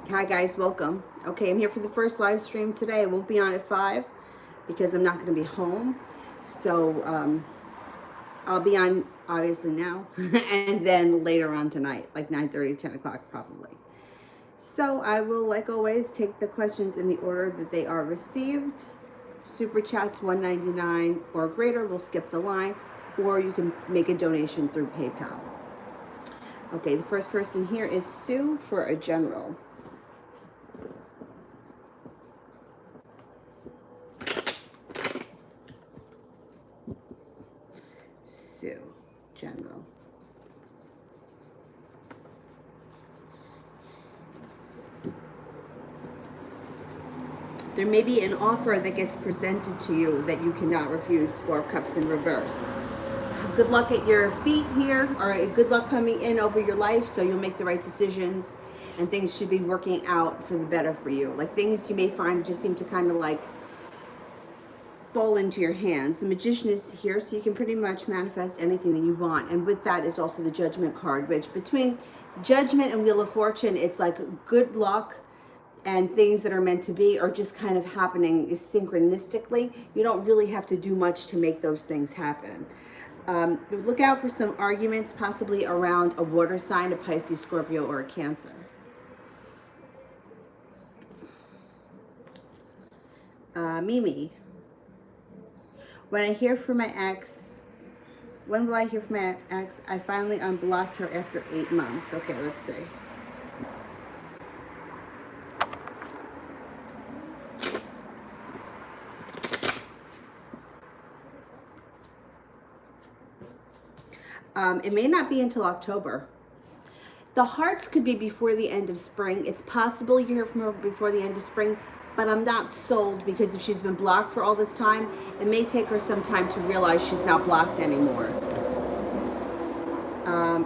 Hi guys, welcome. Okay, I'm here for the first live stream today. I won't be on at 5 because I'm not going to be home. So I'll be on obviously now and then later on tonight, like 9:30, 10 o'clock probably. So I will, like always, take the questions in the order that they are received. Super chats $1.99 or greater, we'll skip the line, or you can make a donation through PayPal. Okay, the first person here is Sue for a general. Sue, general. There may be an offer that gets presented to you that you cannot refuse. 4 of Cups in reverse. Good luck at your feet here, or good luck coming in over your life, so you'll make the right decisions and things should be working out for the better for you. Like things you may find just seem to kind of like fall into your hands. The Magician is here, so you can pretty much manifest anything that you want. And with that is also the Judgment card, which between Judgment and Wheel of Fortune, it's like good luck and things that are meant to be are just kind of happening synchronistically. You don't really have to do much to make those things happen. Look out for some arguments, possibly around a water sign, a Pisces, Scorpio, or a Cancer. Mimi, when I hear from my ex, when will I hear from my ex? I finally unblocked her after 8 months. Okay, let's see. It may not be until October. The hearts could be before the end of spring. It's possible you hear from her before the end of spring, but I'm not sold, because if she's been blocked for all this time, it may take her some time to realize she's not blocked anymore.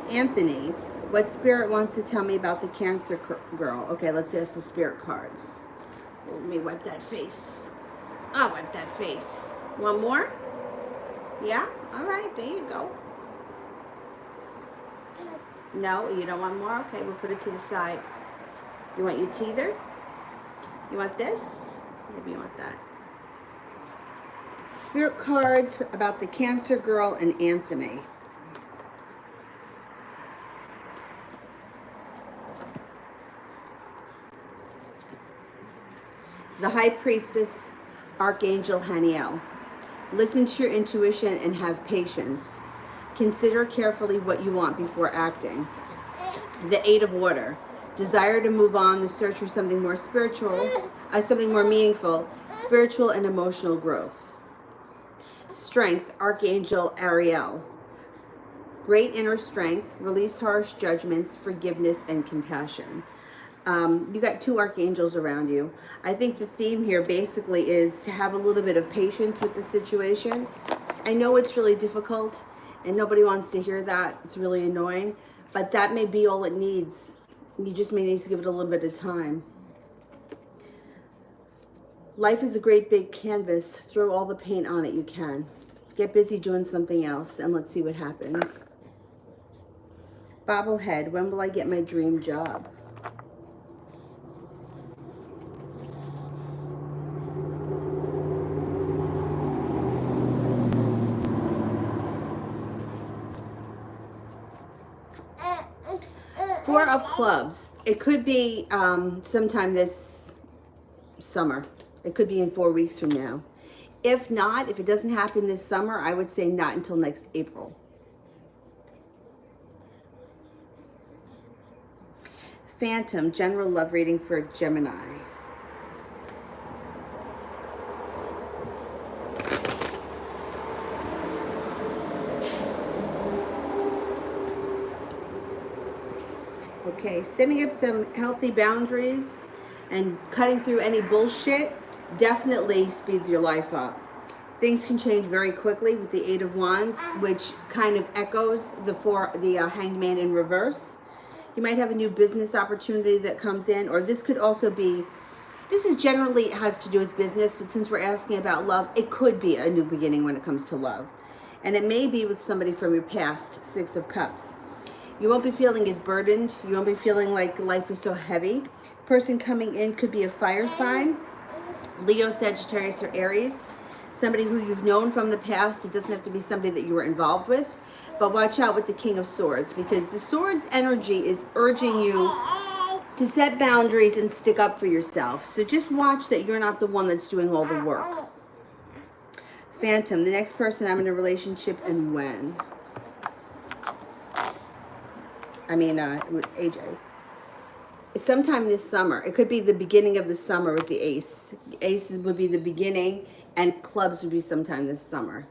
Anthony, what spirit wants to tell me about the Cancer girl? Okay, let's ask the spirit cards. Let me wipe that face. I'll wipe that face. One more? Yeah? All right, there you go. No, you don't want more? Okay, we'll put it to the side. You want your teether? You want this? Maybe you want that. Spirit cards about the Cancer girl and Anthony. The High Priestess, Archangel Haniel. Listen to your intuition and have patience. Consider carefully what you want before acting. The Eight of Water. Desire to move on, the search for something more spiritual, something more meaningful, spiritual and emotional growth. Strength, Archangel Ariel. Great inner strength, release harsh judgments, forgiveness, and compassion. You got 2 archangels around you. I think the theme here basically is to have a little bit of patience with the situation. I know it's really difficult and nobody wants to hear that. It's really annoying, but that may be all it needs. You just may need to give it a little bit of time. Life is a great big canvas. Throw all the paint on it you can. Get busy doing something else and let's see what happens. Bobblehead, when will I get my dream job? Four of Clubs. It could be sometime this summer. It could be in 4 weeks from now. If not, if it doesn't happen this summer, I would say not until next April. Phantom, general love reading for Gemini. Okay, setting up some healthy boundaries and cutting through any bullshit definitely speeds your life up. Things can change very quickly with the Eight of Wands, which kind of echoes the Hanged Man in reverse. You might have a new business opportunity that comes in, or this could also be, this is generally has to do with business, but since we're asking about love, it could be a new beginning when it comes to love. And it may be with somebody from your past, 6 of Cups. You won't be feeling as burdened. You won't be feeling like life is so heavy. Person coming in could be a fire sign, Leo, Sagittarius, or Aries. Somebody who you've known from the past. It doesn't have to be somebody that you were involved with. But watch out with the King of Swords, because the Swords energy is urging you to set boundaries and stick up for yourself. So just watch that you're not the one that's doing all the work. Phantom, the next person I'm in a relationship, and when? With AJ. It's sometime this summer. It could be the beginning of the summer with the ace. Aces would be the beginning, and clubs would be sometime this summer.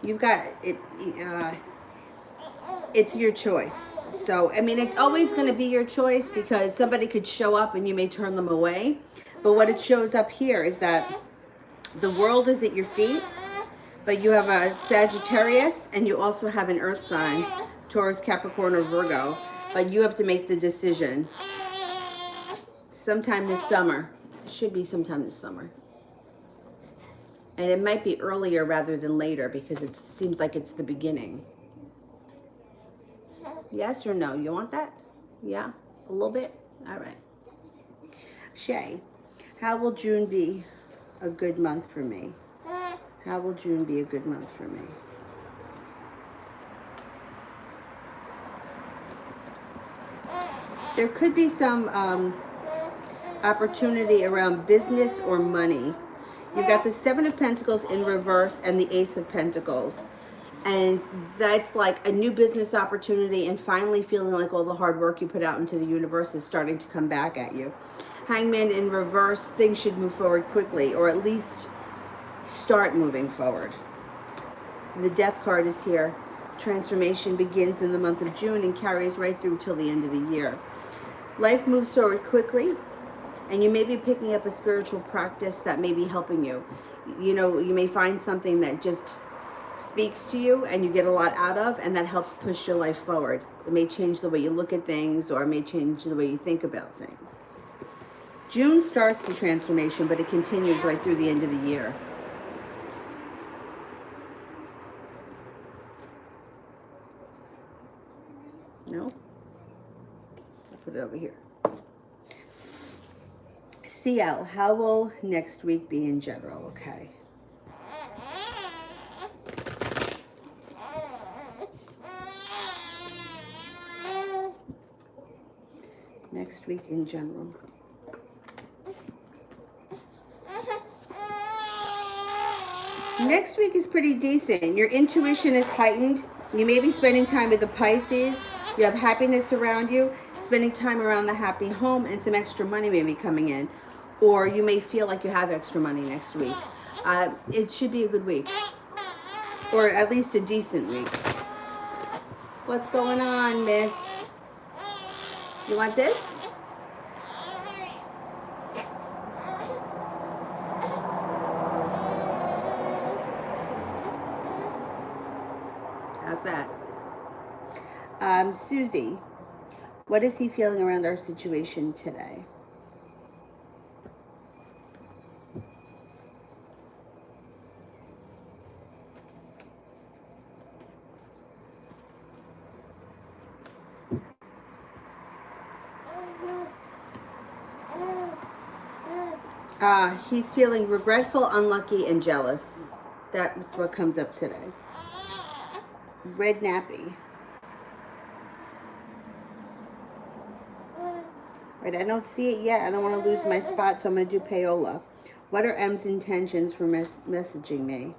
You've got it. It's your choice. So, it's always going to be your choice, because somebody could show up and you may turn them away. But what it shows up here is that the world is at your feet, but you have a Sagittarius and you also have an earth sign, Taurus, Capricorn, or Virgo. But you have to make the decision sometime this summer. It should be sometime this summer. And it might be earlier rather than later, because it seems like it's the beginning. Yes or no? You want that? Yeah? A little bit? All right. Shay, how will June be a good month for me? How will June be a good month for me? There could be some opportunity around business or money. You've got the Seven of Pentacles in reverse and the Ace of Pentacles. And that's like a new business opportunity, and finally feeling like all the hard work you put out into the universe is starting to come back at you. Hangman in reverse, things should move forward quickly, or at least start moving forward. The Death card is here. Transformation begins in the month of June and carries right through till the end of the year. Life moves forward quickly, and you may be picking up a spiritual practice that may be helping you. You may find something that just speaks to you and you get a lot out of, and that helps push your life forward. It may change the way you look at things, or it may change the way you think about things. June starts the transformation, but it continues right through the end of the year. No? I'll put it over here. CL, how will next week be in general? Okay. Next week in general. Next week is pretty decent. Your intuition is heightened. You may be spending time with the Pisces. You have happiness around you, spending time around the happy home, and some extra money may be coming in. Or you may feel like you have extra money next week. It should be a good week. Or at least a decent week. What's going on, miss? You want this? How's that? Susie, what is he feeling around our situation today? He's feeling regretful, unlucky, and jealous. That's what comes up today. Red nappy. Right, I don't see it yet. I don't want to lose my spot, so I'm going to do payola. What are M's intentions for messaging me?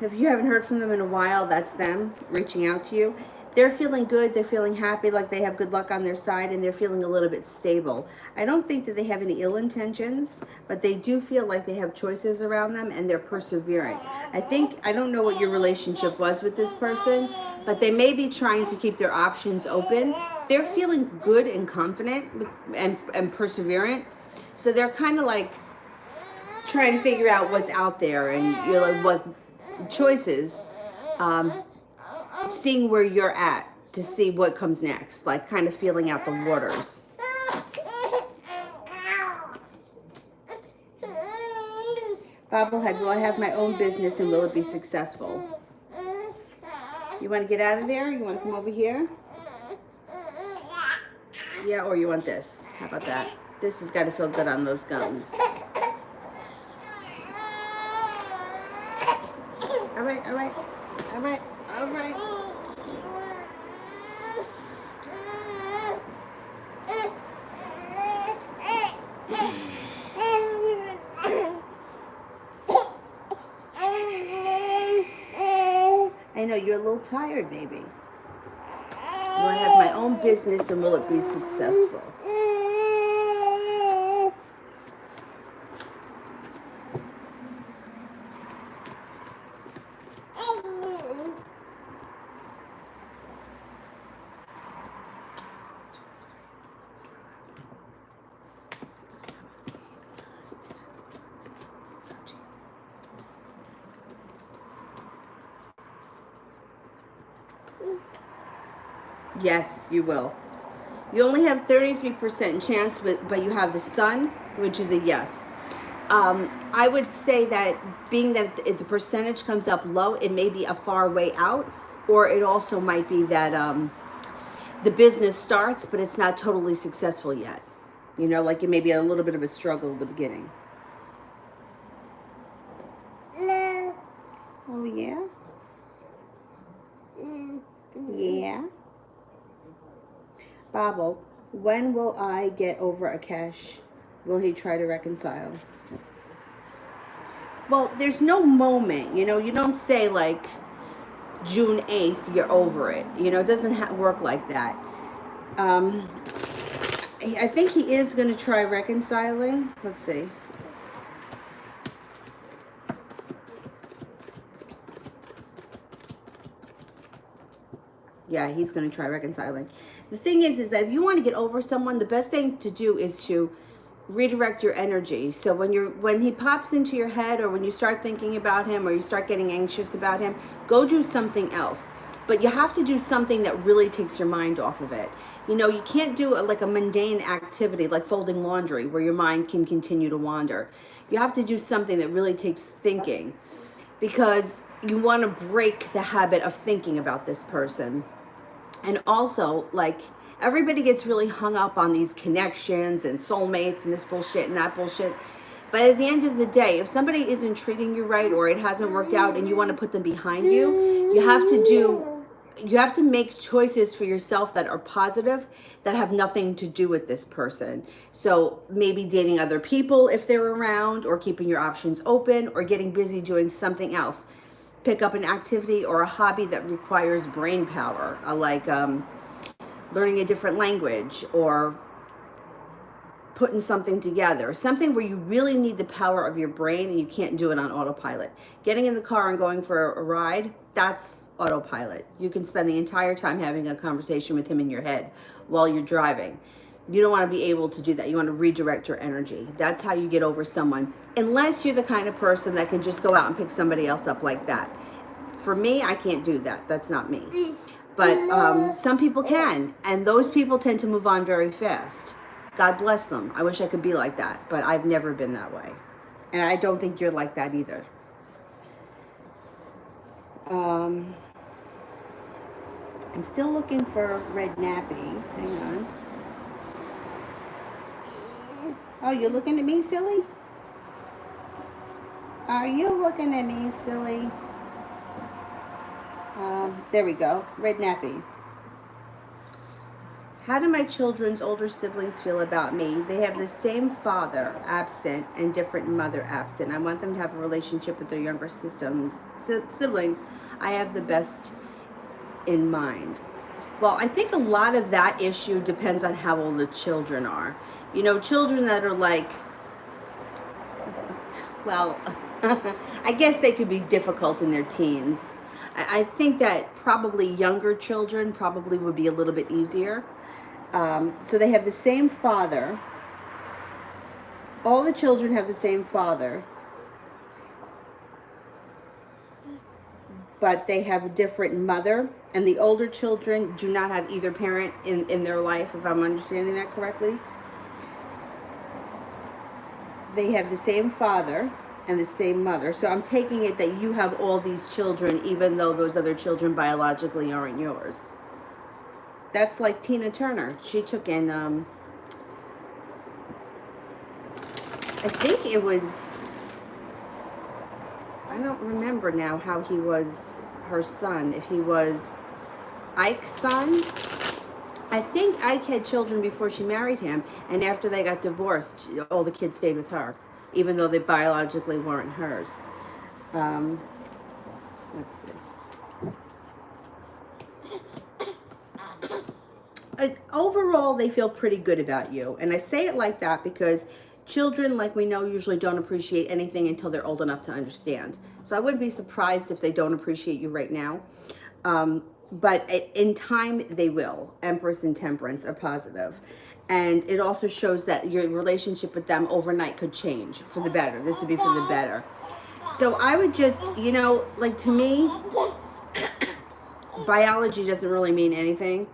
If you haven't heard from them in a while, that's them reaching out to you. They're feeling good. They're feeling happy, like they have good luck on their side, and they're feeling a little bit stable. I don't think that they have any ill intentions, but they do feel like they have choices around them, and they're persevering. I don't know what your relationship was with this person, but they may be trying to keep their options open. They're feeling good and confident and perseverant. So they're kind of like trying to figure out what's out there, and like what choices, seeing where you're at. to see what comes next, like kind of feeling out the waters. Bobblehead, will I have my own business and will it be successful? You want to get out of there? You want to come over here? Yeah, or you want this? How about that? This has got to feel good on those gums. All right, all right, all right, all right. I know you're a little tired, baby. Will I have my own business and will it be successful? Yes, you will. You only have 33% chance, but you have the sun, which is a yes. I would say that being that if the percentage comes up low, it may be a far way out, or it also might be that the business starts, but it's not totally successful yet. You know, like it may be a little bit of a struggle at the beginning. No. Oh, yeah? Yeah. Bobble, when will I get over Akash? Will he try to reconcile? Well, there's no moment, you know, you don't say like June 8th, you're over it. You know, it doesn't work like that. I think he is going to try reconciling. Let's see. Yeah, he's going to try reconciling. The thing is that if you want to get over someone, the best thing to do is to redirect your energy. So when he pops into your head, or when you start thinking about him, or you start getting anxious about him, go do something else. But you have to do something that really takes your mind off of it. You know, you can't do like a mundane activity like folding laundry where your mind can continue to wander. You have to do something that really takes thinking, because you want to break the habit of thinking about this person. And also, like, everybody gets really hung up on these connections and soulmates and this bullshit and that bullshit. But at the end of the day, if somebody isn't treating you right, or it hasn't worked out and you want to put them behind you, you have to make choices for yourself that are positive, that have nothing to do with this person. So maybe dating other people if they're around, or keeping your options open, or getting busy doing something else. Pick up an activity or a hobby that requires brain power, like learning a different language, or putting something together, something where you really need the power of your brain and you can't do it on autopilot. Getting in the car and going for a ride, that's autopilot. You can spend the entire time having a conversation with him in your head while you're driving. You don't want to be able to do that. You want to redirect your energy. That's how you get over someone, unless you're the kind of person that can just go out and pick somebody else up like that. For me, I can't do that. That's not me. But some people can, and those people tend to move on very fast. God bless them. I wish I could be like that, but I've never been that way. And I don't think you're like that either. I'm still looking for Red Nappy. Hang on. Oh, you're looking at me, silly? Are you looking at me, silly? There we go. Red Nappy. How do my children's older siblings feel about me? They have the same father absent and different mother absent. I want them to have a relationship with their younger siblings. I have the best in mind. Well, I think a lot of that issue depends on how old the children are. You know, children that are like, well, I guess they could be difficult in their teens. I think that probably younger children probably would be a little bit easier. So they have the same father. All the children have the same father. but they have a different mother. And the older children do not have either parent in their life, if I'm understanding that correctly. They have the same father and the same mother. So I'm taking it that you have all these children, even though those other children biologically aren't yours. That's like Tina Turner. She took in, I think it was, I don't remember now how he was her son. If he was Ike's son. I think Ike had children before she married him, and after they got divorced, all the kids stayed with her, even though they biologically weren't hers. Let's see. Overall, they feel pretty good about you, and I say it like that because children, like we know, usually don't appreciate anything until they're old enough to understand. So I wouldn't be surprised if they don't appreciate you right now. But in time, they will. Empress and Temperance are positive. And it also shows that your relationship with them overnight could change for the better. This would be for the better. So I would just, you know, like to me, biology doesn't really mean anything.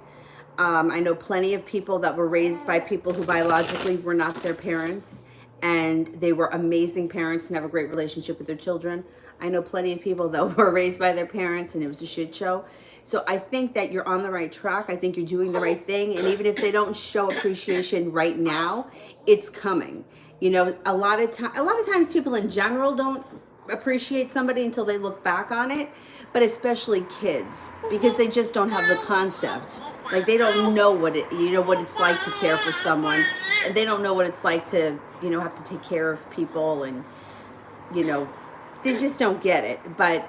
I know plenty of people that were raised by people who biologically were not their parents. And they were amazing parents and have a great relationship with their children. I know plenty of people that were raised by their parents and it was a shit show. So I think that you're on the right track. I think you're doing the right thing. And even if they don't show appreciation right now, it's coming. You know, a lot of times people in general don't appreciate somebody until they look back on it, but especially kids, because they just don't have the concept. Like they don't know what it's like to care for someone, and they don't know what it's like to, you know, have to take care of people, and you know, they just don't get it. But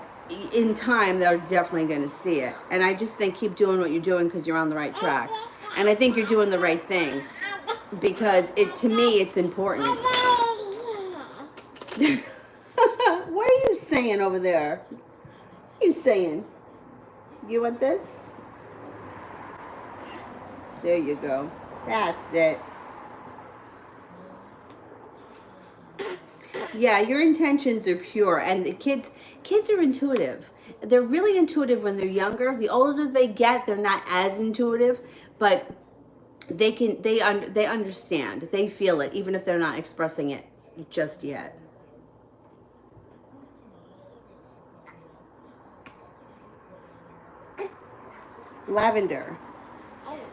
in time, they're definitely going to see it. And I just think keep doing what you're doing because you're on the right track. And I think you're doing the right thing because to me, it's important. What are you saying over there? What are you saying? You want this? There you go. That's it. Yeah, your intentions are pure, and the kids are intuitive. They're really intuitive when they're younger. The older they get, they're not as intuitive, but they understand. They feel it, even if they're not expressing it just yet. Lavender.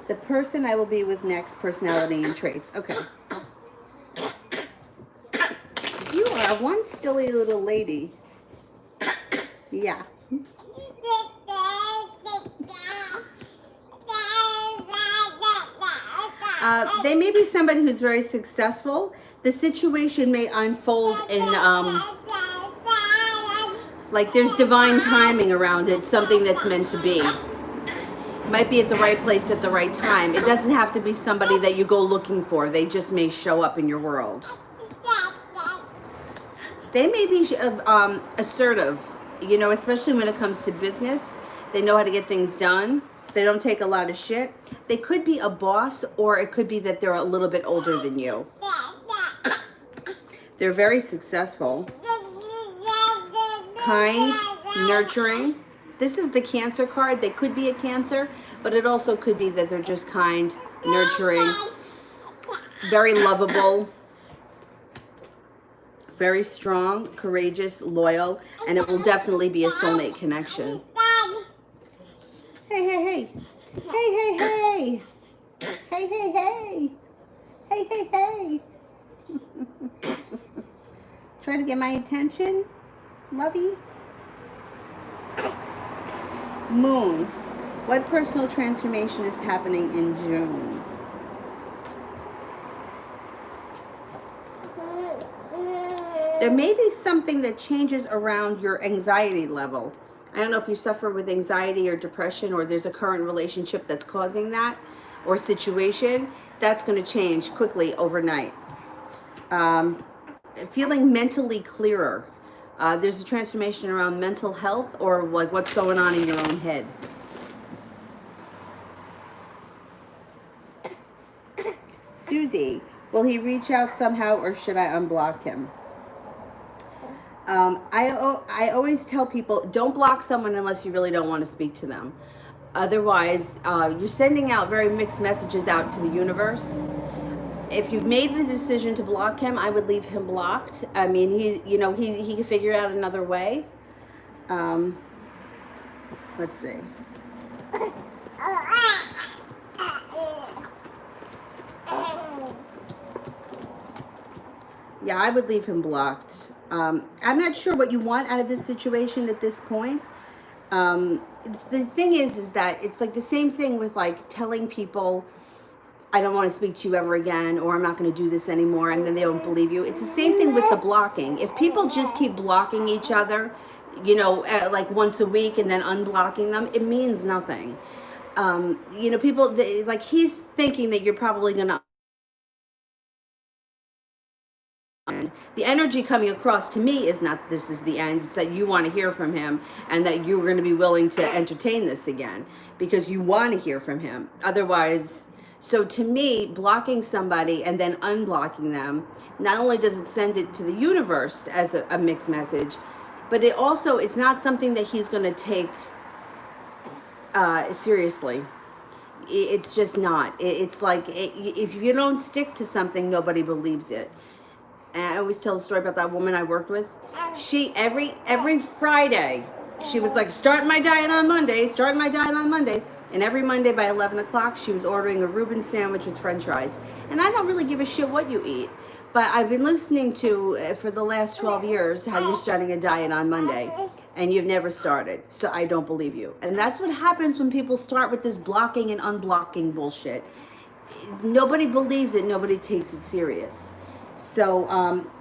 The person I will be with next, personality and traits. Okay. You are one silly little lady. Yeah. They may be somebody who's very successful. The situation may unfold in, like there's divine timing around it, something that's meant to be. Might be at the right place at the right time. It doesn't have to be somebody that you go looking for. They just may show up in your world. They may be assertive, you know, especially when it comes to business. They know how to get things done. They don't take a lot of shit. They could be a boss, or it could be that they're a little bit older than you. They're very successful. Kind, nurturing. This is the Cancer card. They could be a Cancer, but it also could be that they're just kind, nurturing, very lovable, very strong, courageous, loyal, and it will definitely be a soulmate connection. Hey, hey, hey. Hey, hey, hey. Hey, hey, hey. Hey, hey, hey. Try to get my attention, lovey. Moon. What personal transformation is happening in June? There may be something that changes around your anxiety level. I don't know if you suffer with anxiety or depression, or there's a current relationship that's causing that, or situation. That's going to change quickly overnight. Feeling mentally clearer. There's a transformation around mental health, or like what's going on in your own head. Susie, will he reach out somehow, or should I unblock him? I always tell people, don't block someone unless you really don't want to speak to them. Otherwise, you're sending out very mixed messages out to the universe. If you've made the decision to block him, I would leave him blocked. I mean, he can figure out another way. Um, let's see. Yeah, I would leave him blocked. I'm not sure what you want out of this situation at this point. The thing is that it's like the same thing with like telling people, I don't want to speak to you ever again, or I'm not going to do this anymore, and then they don't believe you. It's the same thing with the blocking. If people just keep blocking each other, like once a week and then unblocking them, it means nothing. People, like he's thinking that you're probably going to. And the energy coming across to me is not this is the end. It's that you want to hear from him and that you're going to be willing to entertain this again because you want to hear from him. Otherwise, so to me, blocking somebody and then unblocking them, not only does it send it to the universe as a mixed message, but it's not something that he's going to take seriously. It's just not. It's like if you don't stick to something, nobody believes it. And I always tell a story about that woman I worked with. She every Friday, she was like, starting my diet on Monday. And every Monday by 11 o'clock, she was ordering a Reuben sandwich with French fries. And I don't really give a shit what you eat. But I've been listening to, for the last 12 years, how you're starting a diet on Monday. And you've never started. So I don't believe you. And that's what happens when people start with this blocking and unblocking bullshit. Nobody believes it. Nobody takes it serious. So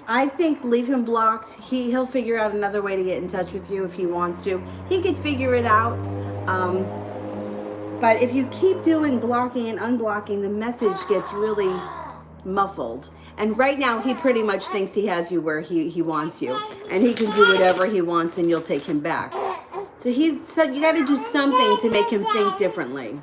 I think leave him blocked. He'll figure out another way to get in touch with you if he wants to. He could figure it out. But if you keep doing blocking and unblocking, the message gets really muffled. And right now, he pretty much thinks he has you where he wants you. And he can do whatever he wants and you'll take him back. So you got to do something to make him think differently.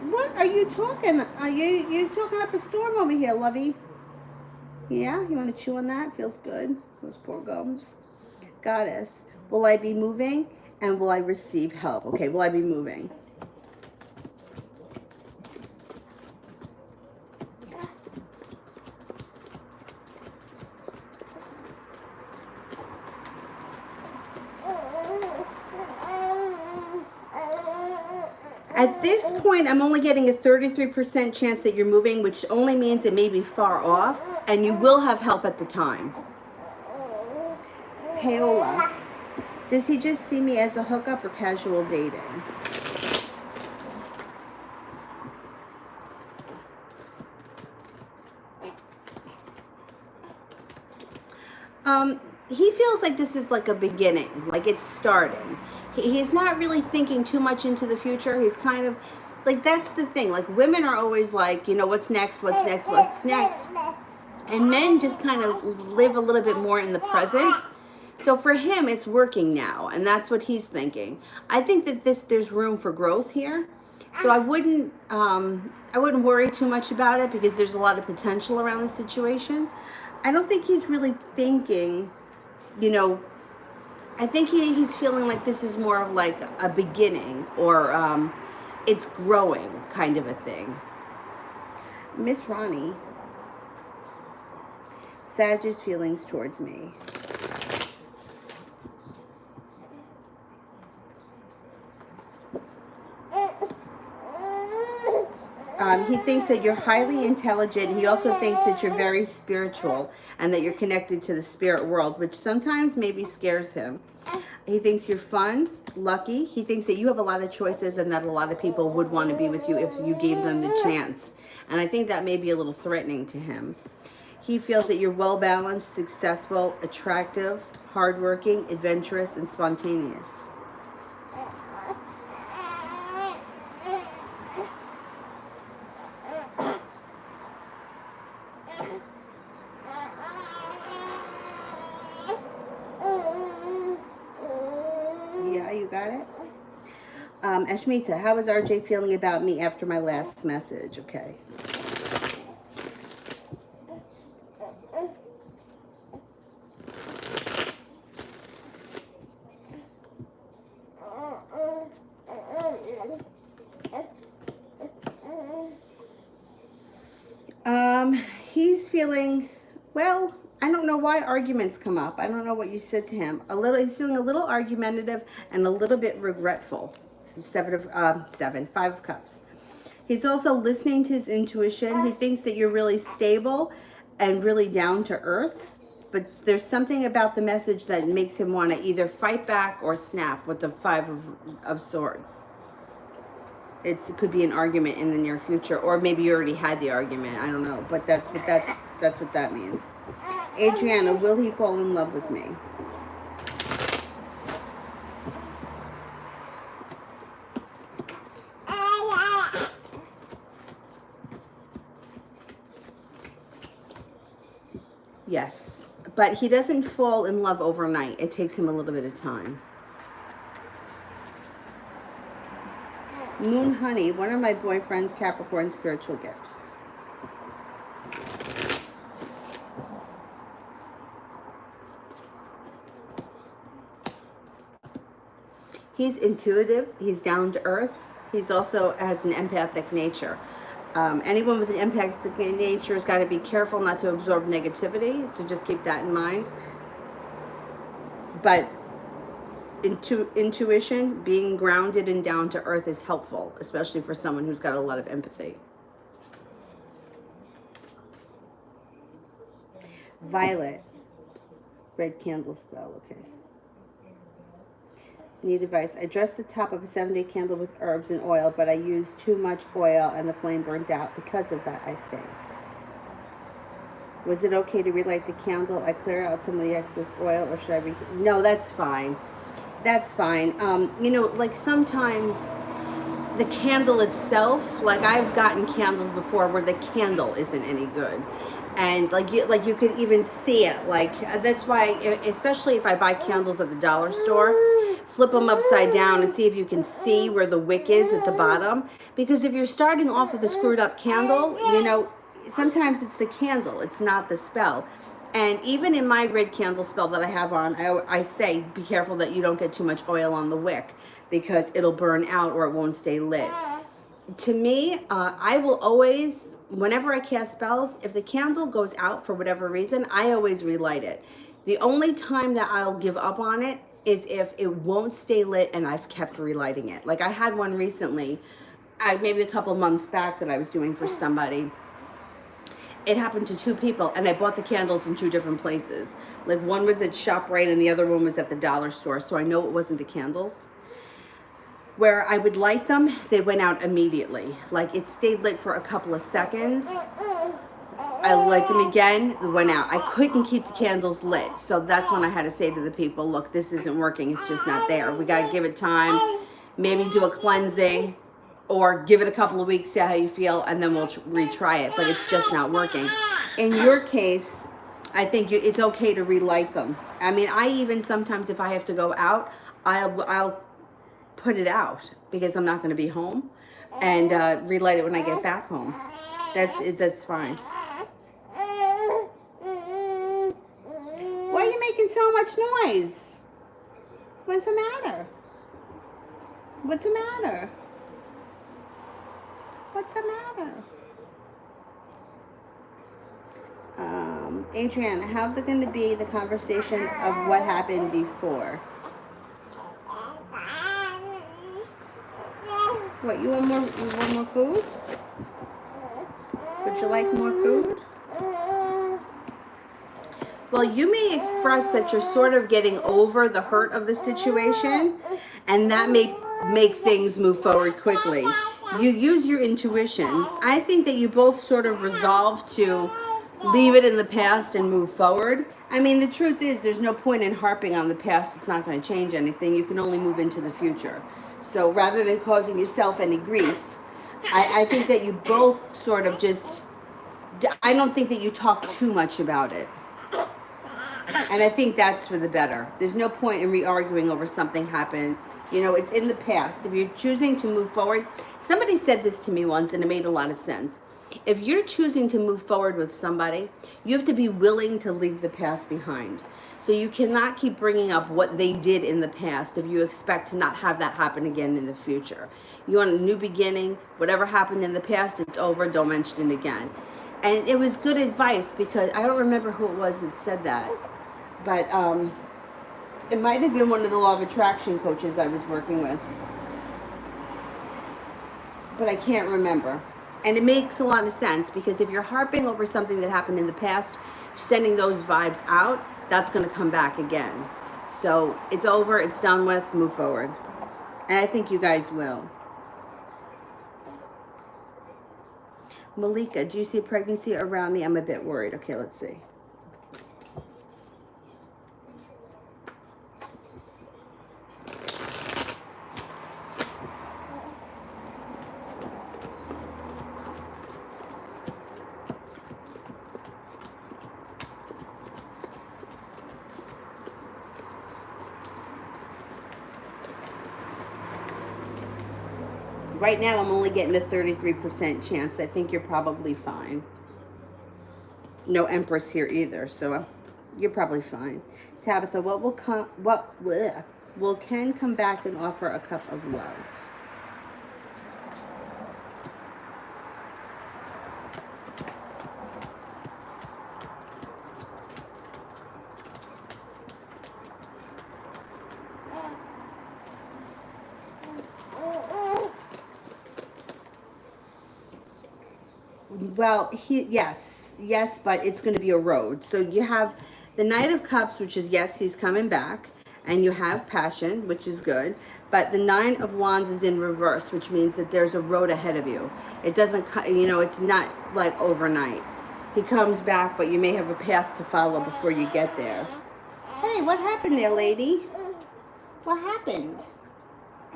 What are you talking? Are you talking up a storm over here, lovey? Yeah, you want to chew on that? Feels good. Those poor gums. Goddess, will I be moving and will I receive help? Okay, will I be moving? At this point, I'm only getting a 33% chance that you're moving, which only means it may be far off, and you will have help at the time. Paola, does he just see me as a hookup or casual dating? He feels like this is like a beginning, like it's starting. He's not really thinking too much into the future. He's kind of like, that's the thing. Like women are always like, what's next, what's next, what's next. And men just kind of live a little bit more in the present. So for him, it's working now. And that's what he's thinking. I think that there's room for growth here. So I wouldn't worry too much about it because there's a lot of potential around the situation. I don't think he's really thinking, I think he's feeling like this is more of like a beginning or it's growing kind of a thing. Miss Ronnie, Sag's feelings towards me. He thinks that you're highly intelligent. He also thinks that you're very spiritual and that you're connected to the spirit world, which sometimes maybe scares him. He thinks you're fun, lucky. He thinks that you have a lot of choices and that a lot of people would want to be with you if you gave them the chance. And I think that may be a little threatening to him. He feels that you're well-balanced, successful, attractive, hardworking, adventurous, and spontaneous. Yeah, you got it? Ashmita, how is RJ feeling about me after my last message? Okay. feeling, well, I don't know why arguments come up. I don't know what you said to him. He's feeling a little argumentative and a little bit regretful. 5 of Cups. He's also listening to his intuition. He thinks that you're really stable and really down to earth, but there's something about the message that makes him want to either fight back or snap with the 5 of Swords. It could be an argument in the near future, or maybe you already had the argument. I don't know, but that's what that means. Adriana, will he fall in love with me? Yes, but he doesn't fall in love overnight. It takes him a little bit of time. Moon Honey, one of my boyfriend's Capricorn spiritual gifts. He's intuitive. He's down to earth. He's also has an empathic nature. Anyone with an empathic nature has got to be careful not to absorb negativity. So just keep that in mind. But intuition, being grounded and down to earth is helpful, especially for someone who's got a lot of empathy. Violet, red candle spell, okay. Need advice. I dressed the top of a 7-day candle with herbs and oil, but I used too much oil and the flame burned out because of that, I think. Was it okay to relight the candle? I clear out some of the excess oil, or should I No, that's fine. That's fine. You know, like sometimes the candle itself, like I've gotten candles before where the candle isn't any good. And like you could even see it. Like that's why, especially if I buy candles at the dollar store, flip them upside down and see if you can see where the wick is at the bottom. Because if you're starting off with a screwed up candle, you know, sometimes it's the candle, it's not the spell. And even in my red candle spell that I have on, I say be careful that you don't get too much oil on the wick because it'll burn out or it won't stay lit. To me, I will always, whenever I cast spells, if the candle goes out for whatever reason, I always relight it. The only time that I'll give up on it is if it won't stay lit and I've kept relighting it. Like I had one recently, maybe a couple months back that I was doing for somebody. It happened to 2 people and I bought the candles in 2 different places. Like one was at ShopRite and the other one was at the dollar store. So I know it wasn't the candles. Where I would light them, they went out immediately. Like it stayed lit for a couple of seconds. I lit them again, they went out. I couldn't keep the candles lit. So that's when I had to say to the people, look, this isn't working. It's just not there. We got to give it time, maybe do a cleansing or give it a couple of weeks, see how you feel, and then we'll retry it. But it's just not working. In your case, I think it's okay to relight them. I mean, I even sometimes if I have to go out, I'll put it out because I'm not going to be home and relight it when I get back home. That's fine. Why are you making so much noise? What's the matter? What's the matter? What's the matter? Adriana, how's it going to be the conversation of what happened before? What, you want more food? Would you like more food? Well, you may express that you're sort of getting over the hurt of the situation, and that may make things move forward quickly. You use your intuition. I think that you both sort of resolve to leave it in the past and move forward. I mean, the truth is there's no point in harping on the past. It's not going to change anything. You can only move into the future. So rather than causing yourself any grief, I think that you both sort of just, I don't think that you talk too much about it. And I think that's for the better. There's no point in re-arguing over something happened. You know, it's in the past. If you're choosing to move forward, somebody said this to me once and it made a lot of sense. If you're choosing to move forward with somebody, you have to be willing to leave the past behind. So you cannot keep bringing up what they did in the past if you expect to not have that happen again in the future. You want a new beginning. Whatever happened in the past, it's over. Don't mention it again. And it was good advice because I don't remember who it was that said that. But it might have been one of the law of attraction coaches I was working with. But I can't remember. And it makes a lot of sense because if you're harping over something that happened in the past, sending those vibes out, that's going to come back again. So it's over, it's done with, move forward. And I think you guys will. Malika, do you see pregnancy around me? I'm a bit worried. Okay, let's see. Right now, I'm only getting a 33% chance. I think you're probably fine. No Empress here either, so you're probably fine. Tabitha, will Ken come back and offer a cup of love? Well, yes, but it's going to be a road. So you have the Knight of Cups, which is yes, he's coming back, and you have passion, which is good. But the Nine of Wands is in reverse, which means that there's a road ahead of you. It doesn't, it's not like overnight. He comes back, but you may have a path to follow before you get there. Hey, what happened there, lady? What happened?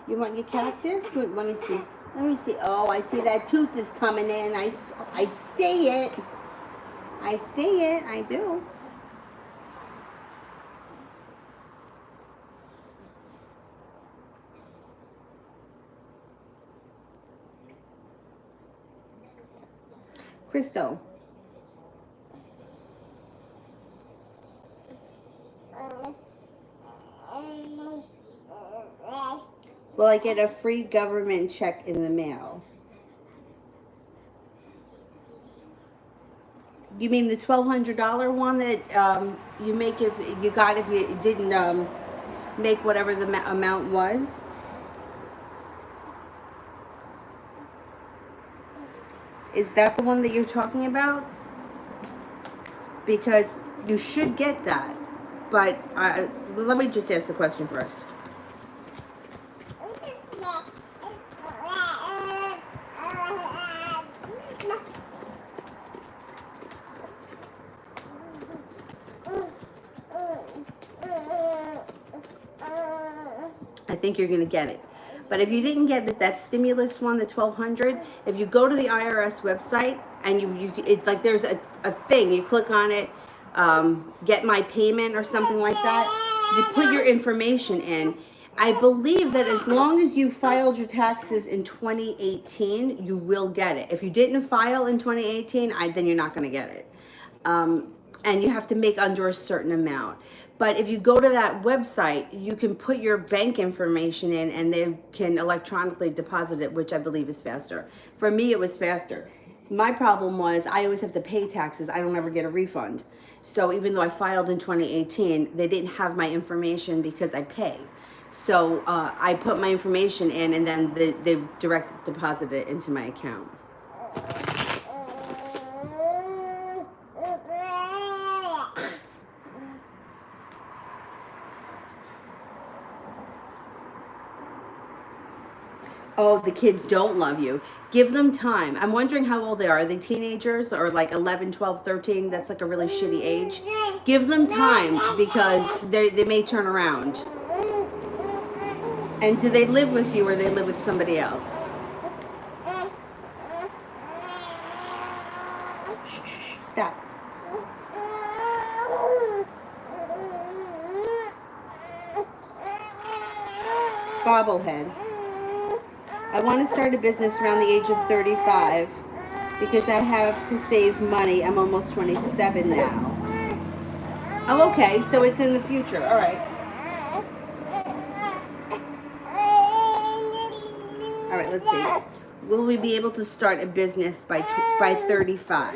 You want your cactus? Let me see. Let me see. Oh, I see that tooth is coming in. I see it. I see it. I do. Crystal. Will I get a free government check in the mail? You mean the $1,200 one that you make if you got if you didn't make whatever the amount was? Is that the one that you're talking about? Because you should get that. But let me just ask the question first. I think you're going to get it. But if you didn't get it, that stimulus one, the $1,200, if you go to the IRS website and it's like there's a thing, you click on it, get my payment or something like that, you put your information in. I believe that as long as you filed your taxes in 2018, you will get it. If you didn't file in 2018, then you're not going to get it. And you have to make under a certain amount. But if you go to that website, you can put your bank information in and they can electronically deposit it, which I believe is faster. For me, it was faster. My problem was I always have to pay taxes. I don't ever get a refund. So even though I filed in 2018, they didn't have my information because I pay. So I put my information in and then they direct deposit it into my account. Oh, the kids don't love you. Give them time. I'm wondering how old they are. Are they teenagers or like 11, 12, 13? That's like a really shitty age. Give them time because they may turn around. And do they live with you or they live with somebody else? Shh, stop. Bobblehead. I want to start a business around the age of 35 because I have to save money. I'm almost 27 now. Oh, okay. So it's in the future. All right. All right, let's see. Will we be able to start a business by 35?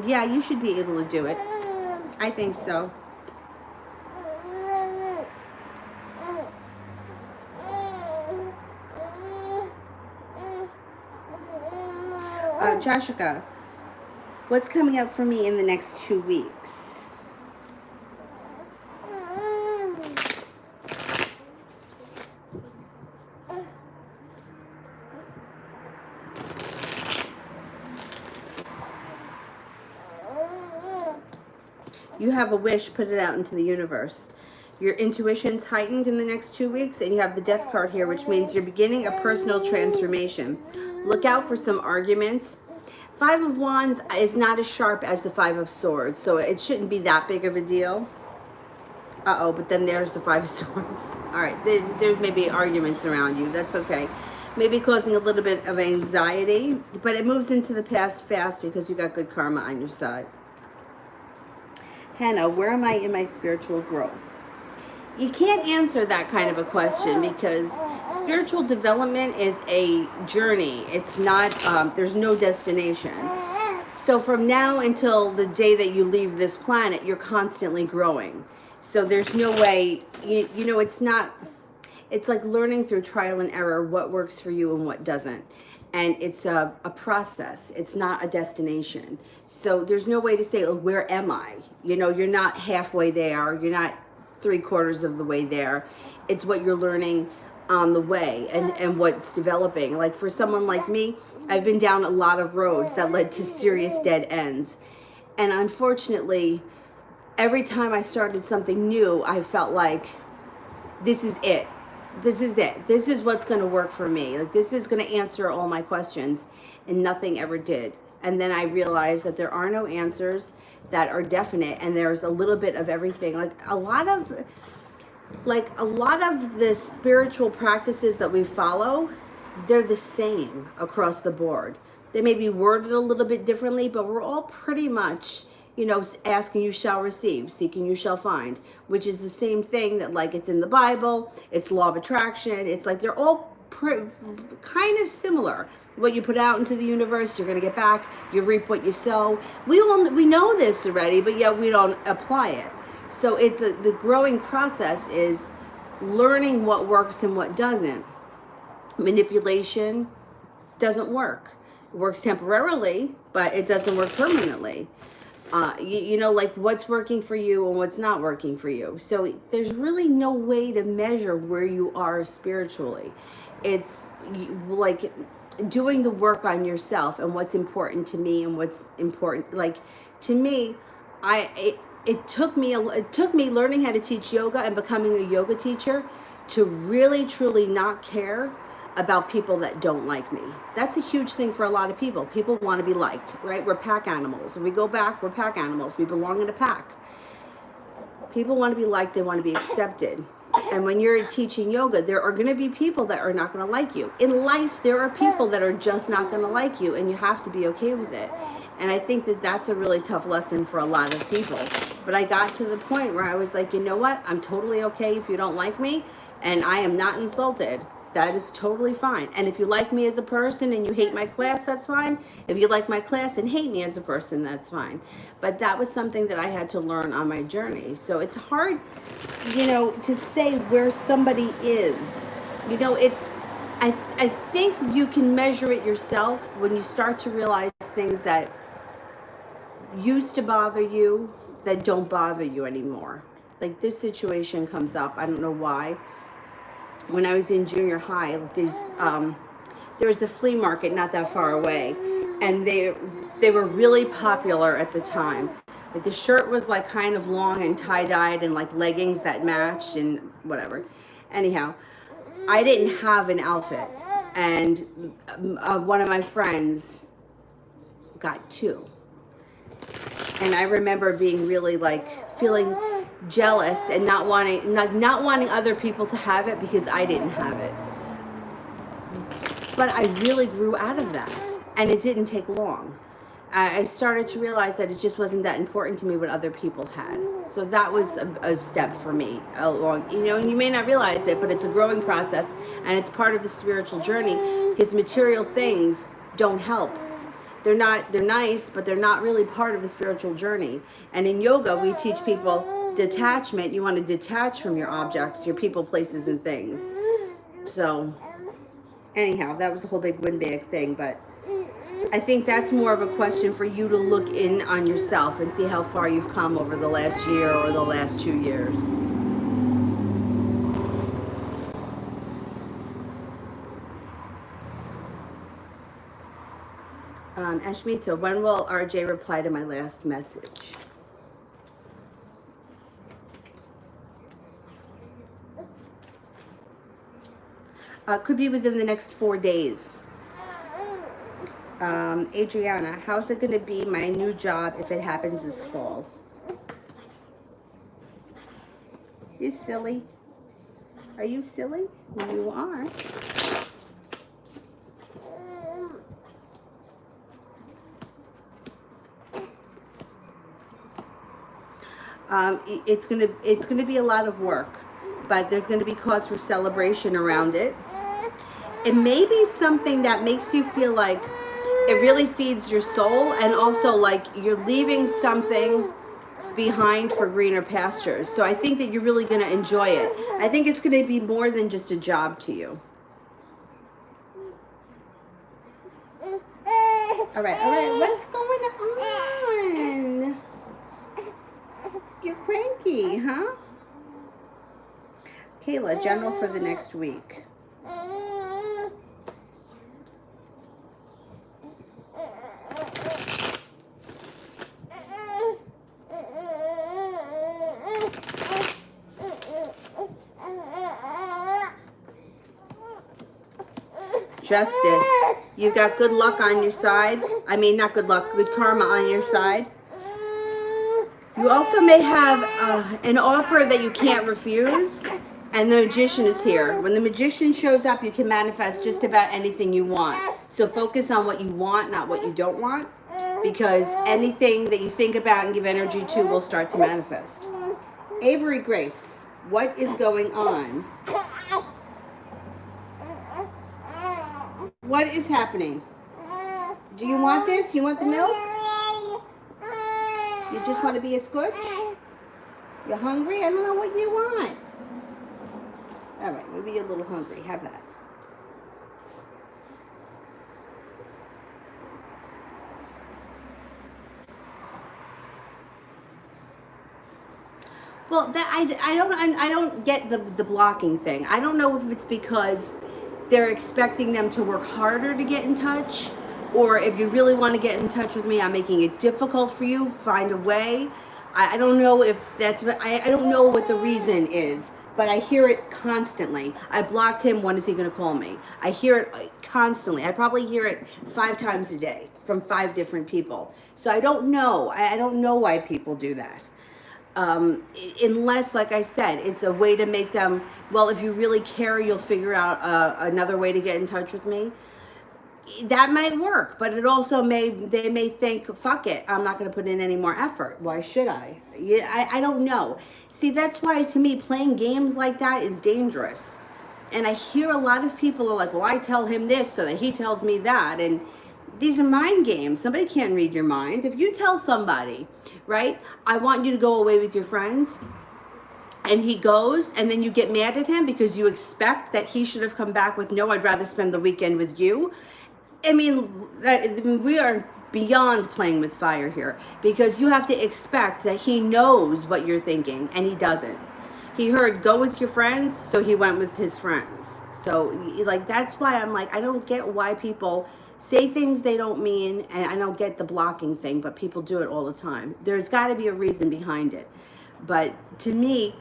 Yeah, you should be able to do it. I think so. Joshua, what's coming up for me in the next 2 weeks? You have a wish, put it out into the universe. Your intuition's heightened in the next 2 weeks, and you have the Death card here, which means you're beginning a personal transformation. Look out for some arguments. Five of Wands is not as sharp as the Five of Swords, so it shouldn't be that big of a deal. Uh-oh, but then there's the Five of Swords. All right, there may be arguments around you. That's okay. Maybe causing a little bit of anxiety, but it moves into the past fast because you got good karma on your side. Hannah, where am I in my spiritual growth? You can't answer that kind of a question because spiritual development is a journey. It's not, there's no destination. So from now until the day that you leave this planet, you're constantly growing. So there's no way, you know, it's like learning through trial and error what works for you and what doesn't. And it's a process. It's not a destination. So there's no way to say, oh, where am I? You know, you're not halfway there. You're not 3/4 of the way there. It's what you're learning on the way and what's developing. Like for someone like me, I've been down a lot of roads that led to serious dead ends. And unfortunately, every time I started something new, I felt like this is it. This is it. This is what's going to work for me. Like this is going to answer all my questions, and nothing ever did. And then I realized that there are no answers that are definite, and there's a little bit of everything. Like a lot of the spiritual practices that we follow, they're the same across the board. They may be worded a little bit differently, but we're all pretty much, you know, asking you shall receive, seeking you shall find, which is the same thing that like it's in the Bible, it's law of attraction. It's like they're all kind of similar. What you put out into the universe, you're going to get back. You reap what you sow. We know this already, but yet we don't apply it. So it's the growing process is learning what works and what doesn't. Manipulation doesn't work. It works temporarily, but it doesn't work permanently. You know, like what's working for you and what's not working for you. So there's really no way to measure where you are spiritually. It's like doing the work on yourself and what's important to me and what's important. Like to me, it took me learning how to teach yoga and becoming a yoga teacher to really truly not care about people that don't like me. That's a huge thing for a lot of people. People want to be liked, right? We're pack animals. If we go back, we're pack animals. We belong in a pack. People want to be liked. They want to be accepted. And when you're teaching yoga, there are going to be people that are not going to like you. In life, there are people that are just not going to like you, and you have to be okay with it. And I think that that's a really tough lesson for a lot of people. But I got to the point where I was like, you know what? I'm totally okay if you don't like me, and I am not insulted. That is totally fine. And if you like me as a person and you hate my class, that's fine. If you like my class and hate me as a person, that's fine. But that was something that I had to learn on my journey. So it's hard, you know, to say where somebody is. You know, I think you can measure it yourself when you start to realize things that used to bother you that don't bother you anymore. Like this situation comes up. I don't know why. When I was in junior high, there was a flea market not that far away, and they were really popular at the time. Like the shirt was like kind of long and tie-dyed and like leggings that matched and whatever. Anyhow, I didn't have an outfit, and one of my friends got two. And I remember being really like feeling jealous and not wanting other people to have it because I didn't have it. But I really grew out of that, and it didn't take long. I started to realize that it just wasn't that important to me what other people had. So that was a step for me along, you know, and you may not realize it, but it's a growing process, and it's part of the spiritual journey because material things don't help. they're nice, but they're not really part of the spiritual journey. And in yoga, we teach people detachment. You want to detach from your objects, your people, places, and things. So anyhow, that was the whole big windbag thing, but I think that's more of a question for you to look in on yourself and see how far you've come over the last year or the last 2 years. Ashmita, when will RJ reply to my last message? Could be within the next 4 days. Adriana, how's it going to be my new job if it happens this fall? You silly. Are you silly? You are. It's gonna be a lot of work, but there's gonna be cause for celebration around it. It may be something that makes you feel like it really feeds your soul, and also like you're leaving something behind for greener pastures. So I think that you're really gonna enjoy it. I think it's gonna be more than just a job to you. All right, what's going on? You're cranky, huh? Kayla, general for the next week. Justice. You've got good luck on your side. I mean, not good luck, good karma on your side. You also may have an offer that you can't refuse, and the magician is here. When the magician shows up, you can manifest just about anything you want. So focus on what you want, not what you don't want, because anything that you think about and give energy to will start to manifest. Avery Grace, what is going on? What is happening? Do you want this? You want the milk? You just want to be a scooch? You're hungry? I don't know what you want. All right, maybe you're a little hungry. Have that. Well, I don't get the blocking thing. I don't know if it's because they're expecting them to work harder to get in touch, or if you really want to get in touch with me, I'm making it difficult for you. Find a way. I don't know if that's what, I don't know what the reason is, but I hear it constantly. I blocked him. When is he going to call me? I hear it constantly. I probably hear it 5 times a day from 5 different people. So I don't know. I don't know why people do that. Unless, like I said, it's a way to make them, well, if you really care, you'll figure out another way to get in touch with me. That might work, but it also they may think, fuck it, I'm not going to put in any more effort. Why should I? I don't know. See, that's why, to me, playing games like that is dangerous. And I hear a lot of people are like, well, I tell him this so that he tells me that. And these are mind games. Somebody can't read your mind. If you tell somebody, right, I want you to go away with your friends, and he goes, and then you get mad at him because you expect that he should have come back with, no, I'd rather spend the weekend with you. I mean, we are beyond playing with fire here, because you have to expect that he knows what you're thinking, and he doesn't. He heard go with your friends, so he went with his friends. So, like, that's why I'm like, I don't get why people say things they don't mean, and I don't get the blocking thing, but people do it all the time. There's got to be a reason behind it. But to me,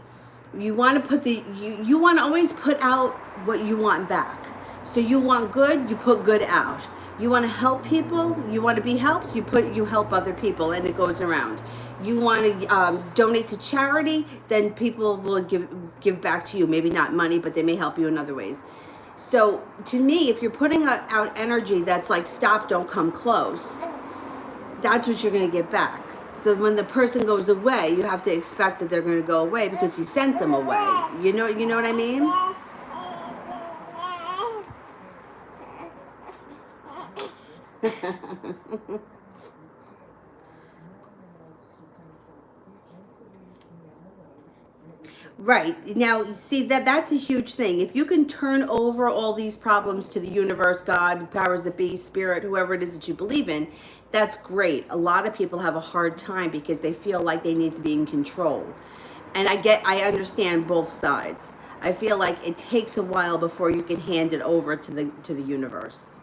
you want to put you want to always put out what you want back. So you want good, you put good out. You want to help people, you want to be helped, you help other people, and it goes around. You want to donate to charity, then people will give back to you. Maybe not money, but they may help you in other ways. So to me, if you're putting out energy that's like, stop, don't come close, that's what you're going to get back. So when the person goes away, you have to expect that they're going to go away because you sent them away. You know what I mean? Right. Now, see that's a huge thing. If you can turn over all these problems to the universe, God, powers that be, spirit, whoever it is that you believe in, that's great. A lot of people have a hard time because they feel like they need to be in control. And I understand both sides. I feel like it takes a while before you can hand it over to the universe.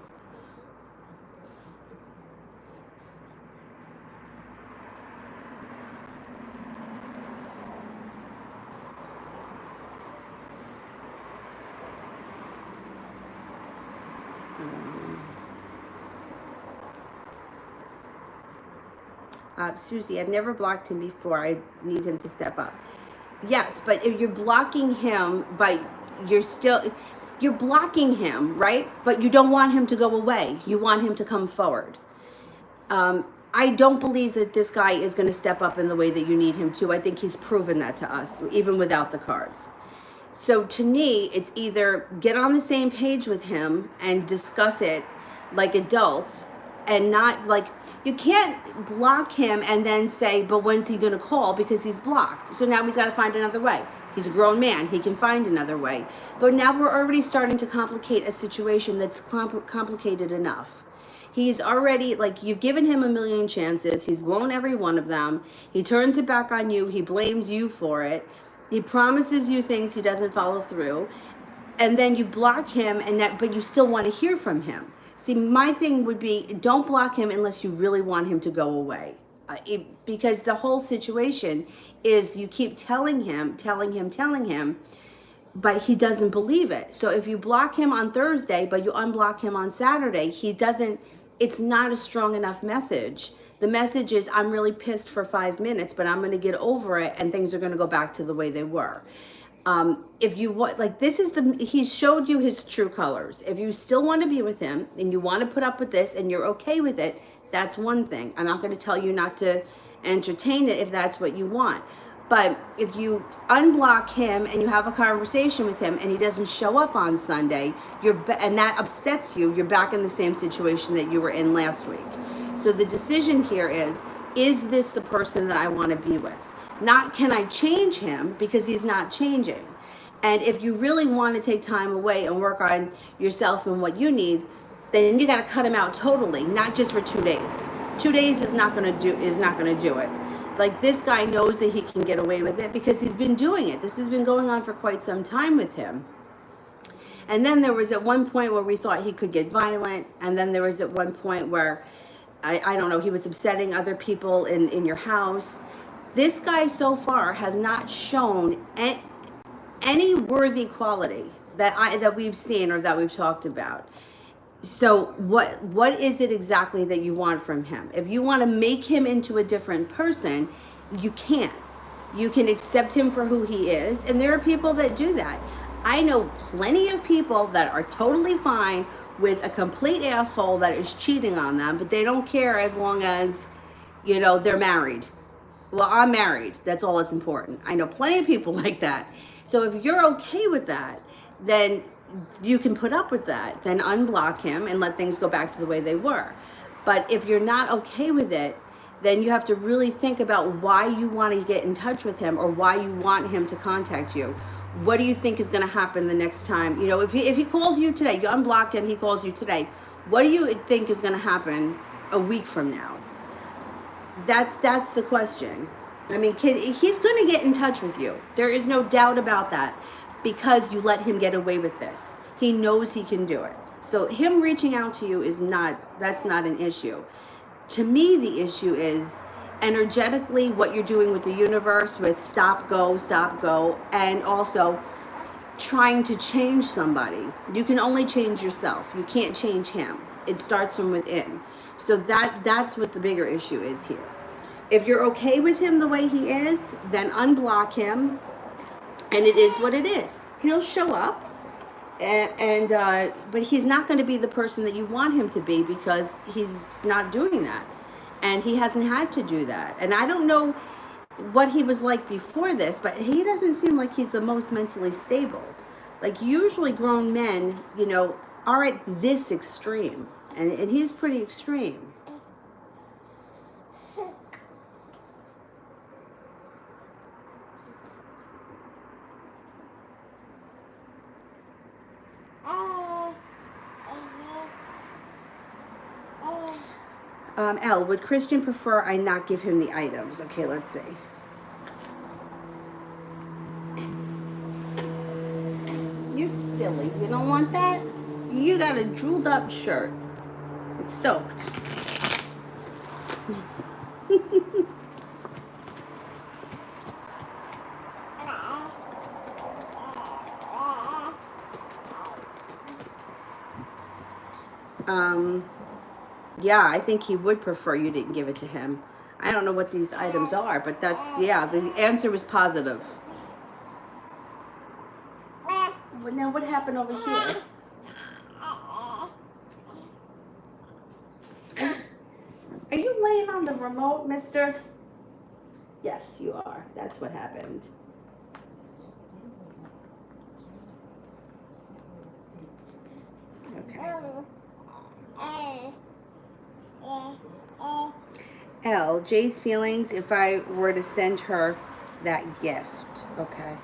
Susie, I've never blocked him before. I need him to step up. Yes, but if you're blocking him, but you're blocking him, right? But you don't want him to go away. You want him to come forward. I don't believe that this guy is going to step up in the way that you need him to. I think he's proven that to us, even without the cards. So to me, it's either get on the same page with him and discuss it like adults, and not like, you can't block him and then say, but when's he going to call, because he's blocked. So now he's got to find another way. He's a grown man. He can find another way. But now we're already starting to complicate a situation that's complicated enough. He's already, like, you've given him a million chances. He's blown every one of them. He turns it back on you. He blames you for it. He promises you things he doesn't follow through. And then you block him, but you still want to hear from him. See, my thing would be, don't block him unless you really want him to go away. Because the whole situation is you keep telling him, but he doesn't believe it. So if you block him on Thursday, but you unblock him on Saturday, it's not a strong enough message. The message is, I'm really pissed for 5 minutes, but I'm going to get over it and things are going to go back to the way they were. If you want, like, he's showed you his true colors. If you still want to be with him and you want to put up with this and you're okay with it, that's one thing. I'm not going to tell you not to entertain it if that's what you want. But if you unblock him and you have a conversation with him and he doesn't show up on Sunday, and that upsets you, you're back in the same situation that you were in last week. So the decision here is this the person that I want to be with? Not, can I change him, because he's not changing. And if you really want to take time away and work on yourself and what you need, then you got to cut him out totally, not just for 2 days. 2 days is not going to do it. Like, this guy knows that he can get away with it because he's been doing it. This has been going on for quite some time with him. And then there was at one point where we thought he could get violent. And then there was at one point where, I don't know, he was upsetting other people in your house. This guy so far has not shown any worthy quality that we've seen or that we've talked about. So what is it exactly that you want from him? If you want to make him into a different person, you can't. You can accept him for who he is, and there are people that do that. I know plenty of people that are totally fine with a complete asshole that is cheating on them, but they don't care as long as, they're married. Well, I'm married. That's all that's important. I know plenty of people like that. So if you're okay with that, then you can put up with that. Then unblock him and let things go back to the way they were. But if you're not okay with it, then you have to really think about why you want to get in touch with him or why you want him to contact you. What do you think is going to happen the next time? If he calls you today, you unblock him, he calls you today. What do you think is going to happen a week from now? That's the question. I mean, he's going to get in touch with you. There is no doubt about that, because you let him get away with this. He knows he can do it. So him reaching out to you that's not an issue. To me, the issue is energetically what you're doing with the universe, with stop, go, and also trying to change somebody. You can only change yourself. You can't change him. It starts from within. So that's what the bigger issue is here. If you're okay with him the way he is, then unblock him, and it is what it is. He'll show up, but he's not going to be the person that you want him to be, because he's not doing that, and he hasn't had to do that. And I don't know what he was like before this, but he doesn't seem like he's the most mentally stable. Like, usually grown men, are at this extreme. And he's pretty extreme. L, would Christian prefer I not give him the items? Okay, let's see. You're silly. You don't want that? You got a drooled up shirt. It's soaked. Yeah, I think he would prefer you didn't give it to him. I don't know what these items are, but that's, yeah, the answer was positive. Well, now what happened over here? Are you laying on the remote, mister? Yes, you are. That's what happened. Okay. L, Jay's feelings if I were to send her that gift. Okay.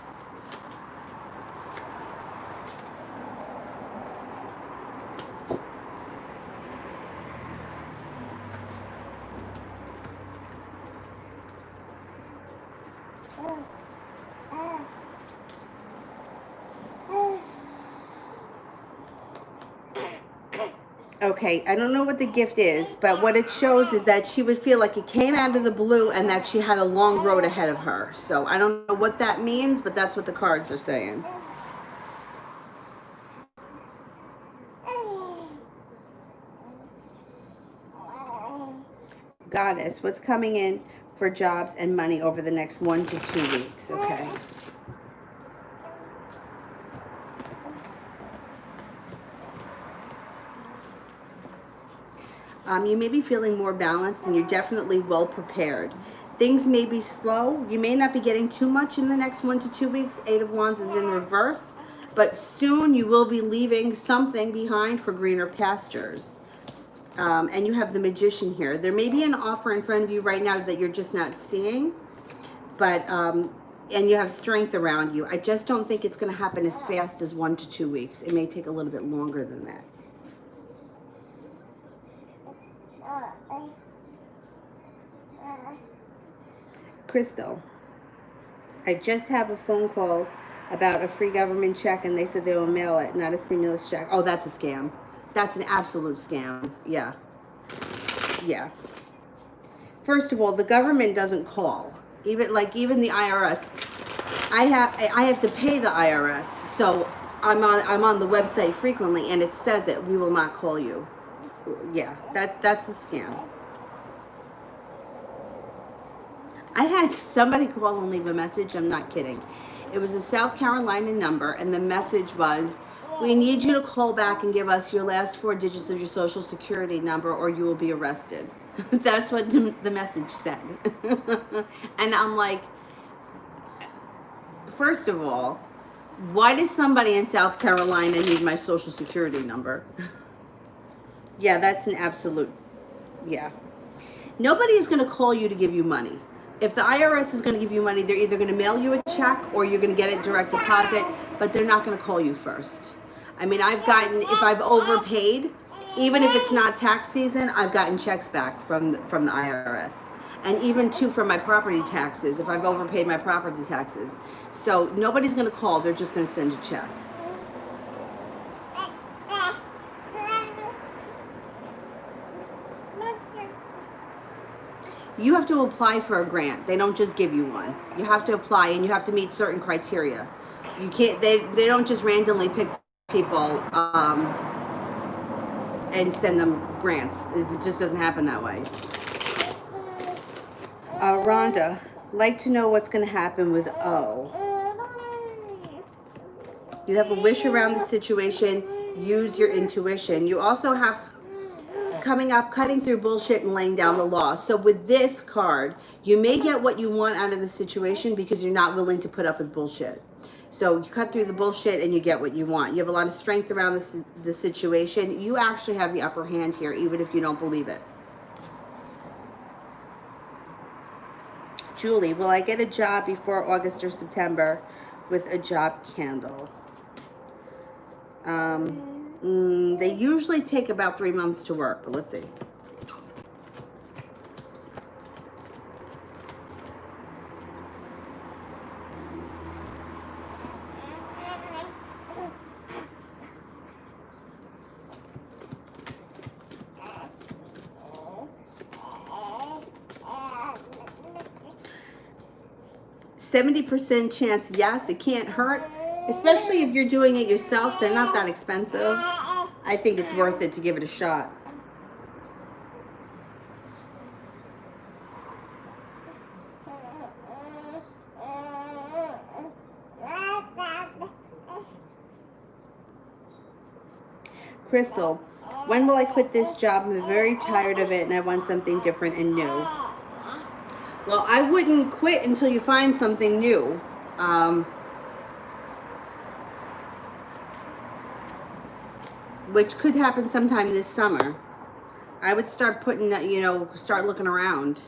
Okay, I don't know what the gift is, but what it shows is that she would feel like it came out of the blue and that she had a long road ahead of her. So I don't know what that means, but that's what the cards are saying. Goddess, what's coming in for jobs and money over the next 1 to 2 weeks? Okay. You may be feeling more balanced and you're definitely well prepared. Things may be slow. You may not be getting too much in the next 1 to 2 weeks. 8 of Wands is in reverse. But soon you will be leaving something behind for greener pastures. And you have the Magician here. There may be an offer in front of you right now that you're just not seeing. But, and you have strength around you. I just don't think it's going to happen as fast as 1 to 2 weeks. It may take a little bit longer than that. Crystal, I just have a phone call about a free government check and they said they will mail it, not a stimulus check. Oh, that's a scam. That's an absolute scam. Yeah. Yeah. First of all, the government doesn't call. Even the IRS. I have to pay the IRS. So I'm on the website frequently and it says it. We will not call you. Yeah, that's a scam. I had somebody call and leave a message. I'm not kidding. It was a South Carolina number, and the message was, we need you to call back and give us your last 4 digits of your social security number or you will be arrested. That's what the message said. And I'm like, first of all, why does somebody in South Carolina need my social security number? Yeah, that's an absolute, yeah. Nobody is going to call you to give you money. If the IRS is going to give you money, they're either going to mail you a check or you're going to get it direct deposit, but they're not going to call you first. I mean, I've gotten, if I've overpaid, even if it's not tax season, I've gotten checks back from the IRS. And even too for my property taxes, if I've overpaid my property taxes. So nobody's going to call, they're just going to send a check. You have to apply for a grant. They don't just give you one. You have to apply and you have to meet certain criteria. You can't, they don't just randomly pick people and send them grants. It just doesn't happen that way. Rhonda, like to know what's going to happen with O. You have a wish around the situation. Use your intuition. You also have coming up, cutting through bullshit and laying down the law. So with this card, you may get what you want out of the situation because you're not willing to put up with bullshit. So you cut through the bullshit and you get what you want. You have a lot of strength around the situation. You actually have the upper hand here, even if you don't believe it. Julie, will I get a job before August or September with a job candle? They usually take about 3 months to work, but let's see. %, chance yes, it can't hurt, especially if you're doing it yourself. They're not that expensive. I think it's worth it to give it a shot. Crystal, when will I quit this job? I'm very tired of it and I want something different and new. Well, I wouldn't quit until you find something new. Which could happen sometime this summer. I would start putting, start looking around.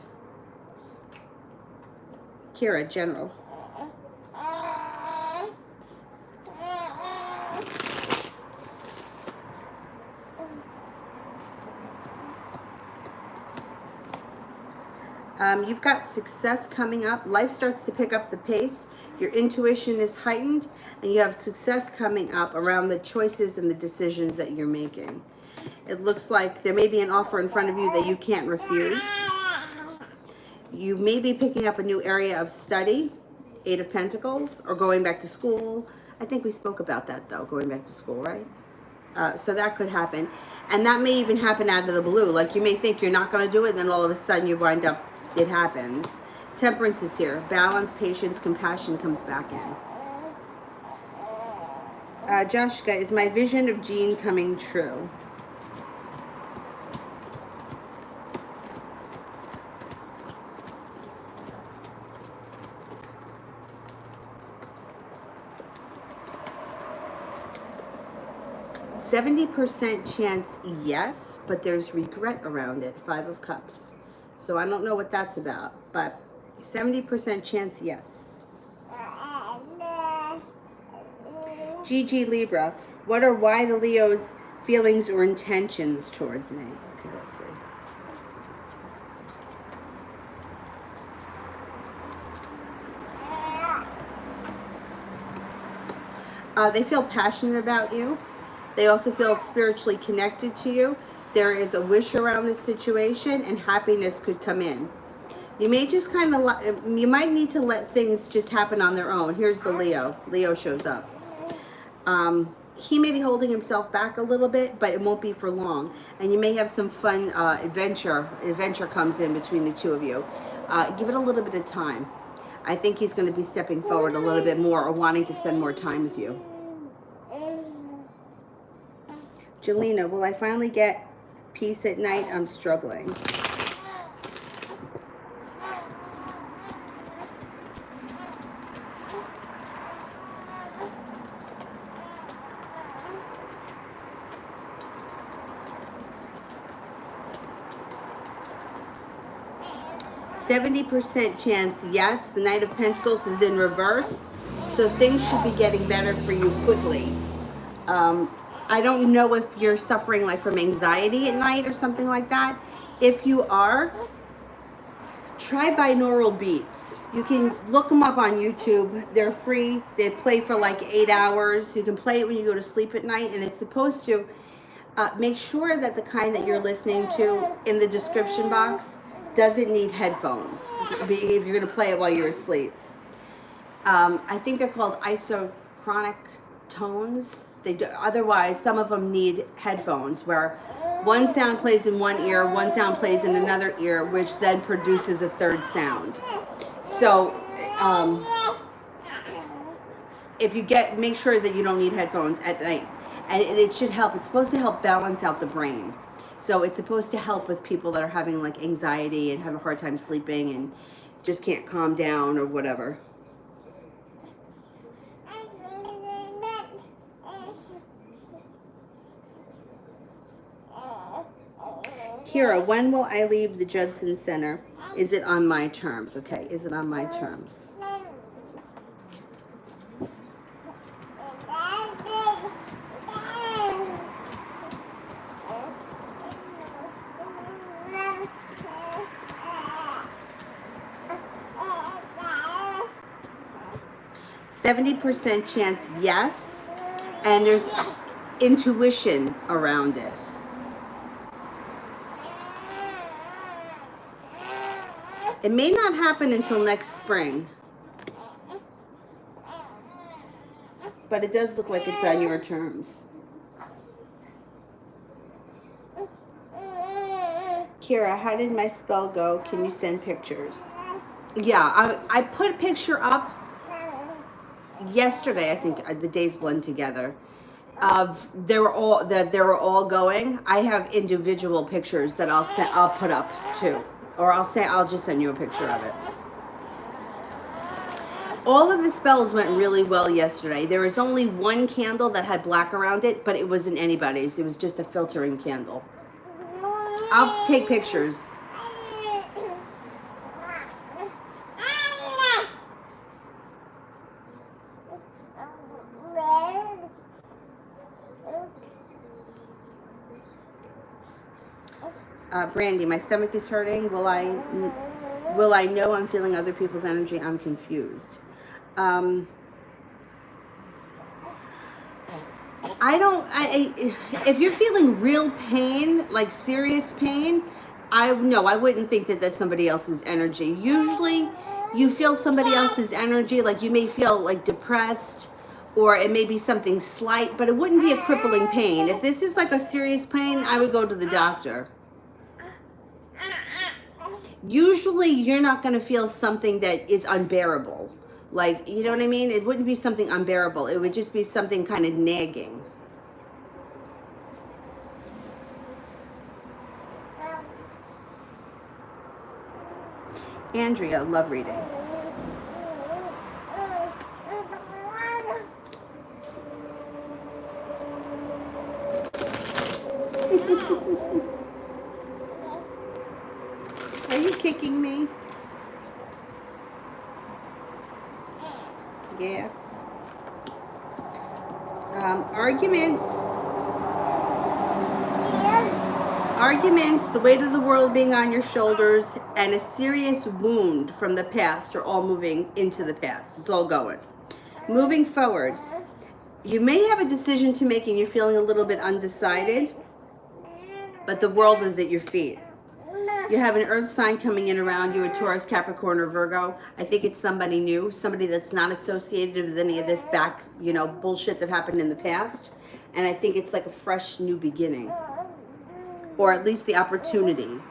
Kira, general. You've got success coming up. Life starts to pick up the pace. Your intuition is heightened, and you have success coming up around the choices and the decisions that you're making. It looks like there may be an offer in front of you that you can't refuse. You may be picking up a new area of study, 8 of Pentacles, or going back to school. I think we spoke about that, though, going back to school, right? So that could happen. And that may even happen out of the blue. Like, you may think you're not going to do it, and then all of a sudden you wind up, it happens. Temperance is here. Balance, patience, compassion comes back in. Joshka, is my vision of Jean coming true? %, chance yes, but there's regret around it. 5 of Cups. So I don't know what that's about, but 70% chance yes. GG Libra, what are why the Leo's feelings or intentions towards me? Okay, let's see. They feel passionate about you. They also feel spiritually connected to you. There is a wish around this situation, and happiness could come in. You may just you might need to let things just happen on their own. Here's the Leo. Leo shows up. He may be holding himself back a little bit, but it won't be for long. And you may have some fun adventure. Adventure comes in between the two of you. Give it a little bit of time. I think he's going to be stepping forward a little bit more or wanting to spend more time with you. Jelena, will I finally get peace at night? I'm struggling. %, chance yes. The Knight of Pentacles is in reverse, so things should be getting better for you quickly. I don't know if you're suffering like from anxiety at night or something like that. If you are, try binaural beats. You can look them up on YouTube. They're free. They play for like 8 hours. You can play it when you go to sleep at night, and it's supposed to make sure that the kind that you're listening to in the description box doesn't need headphones if you're going to play it while you're asleep. I think they're called isochronic tones. Otherwise, some of them need headphones where one sound plays in one ear, one sound plays in another ear, which then produces a third sound. So if you make sure that you don't need headphones at night, and it should help. It's supposed to help balance out the brain. So it's supposed to help with people that are having like anxiety and have a hard time sleeping and just can't calm down or whatever. Kira, when will I leave the Judson Center? Is it on my terms? Okay, is it on my terms? 70% chance yes, and there's intuition around it. It may not happen until next spring, but it does look like it's on your terms. Kira, how did my spell go? Can you send pictures? Yeah, I put a picture up yesterday. I think the days blend together. Of they were all going. I have individual pictures that I'll put up too, or I'll just send you a picture of it. All of the spells went really well yesterday. There was only one candle that had black around it, but it wasn't anybody's. It was just a filtering candle. I'll take pictures. Brandy, my stomach is hurting. Will I know I'm feeling other people's energy? I'm confused. If you're feeling real pain, like serious pain, I wouldn't think that that's somebody else's energy. Usually you feel somebody else's energy, like you may feel like depressed, or it may be something slight, but it wouldn't be a crippling pain. If this is like a serious pain, I would go to the doctor. Usually you're not going to feel something that is unbearable. Like, you know what I mean? It wouldn't be something unbearable. It would just be something kind of nagging. Andrea, love reading. Are you kicking me? Yeah. Arguments, the weight of the world being on your shoulders, and a serious wound from the past are all moving into the past. It's all going. Moving forward, you may have a decision to make and you're feeling a little bit undecided, but the world is at your feet. You have an earth sign coming in around you, a Taurus, Capricorn, or Virgo. I think it's somebody new, somebody that's not associated with any of this bullshit that happened in the past. And I think it's like a fresh new beginning, or at least the opportunity.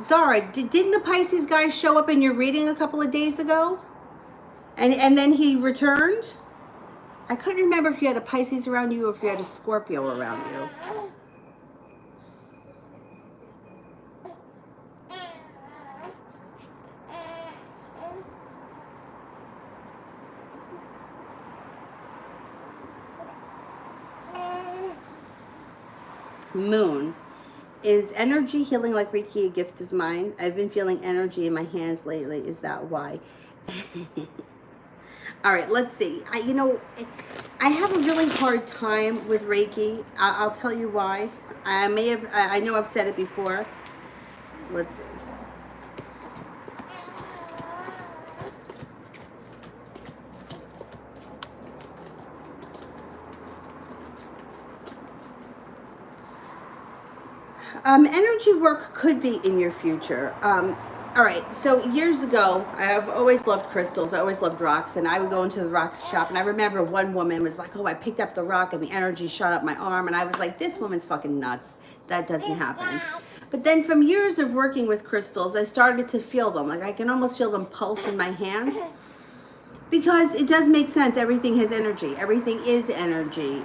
Zara, didn't the Pisces guy show up in your reading a couple of days ago? And then he returned? I couldn't remember if you had a Pisces around you or if you had a Scorpio around you. Moon. Is energy healing like Reiki a gift of mine? I've been feeling energy in my hands lately. Is that why? All right, let's see. I have a really hard time with Reiki. I'll tell you why. I know I've said it before. Let's see. Energy work could be in your future. All right, so years ago, I've always loved crystals. I always loved rocks, and I would go into the rock shop, and I remember one woman was like, oh, I picked up the rock, and the energy shot up my arm, and I was like, this woman's fucking nuts. That doesn't happen. But then from years of working with crystals, I started to feel them. Like I can almost feel them pulse in my hand. Because it does make sense. Everything has energy. Everything is energy.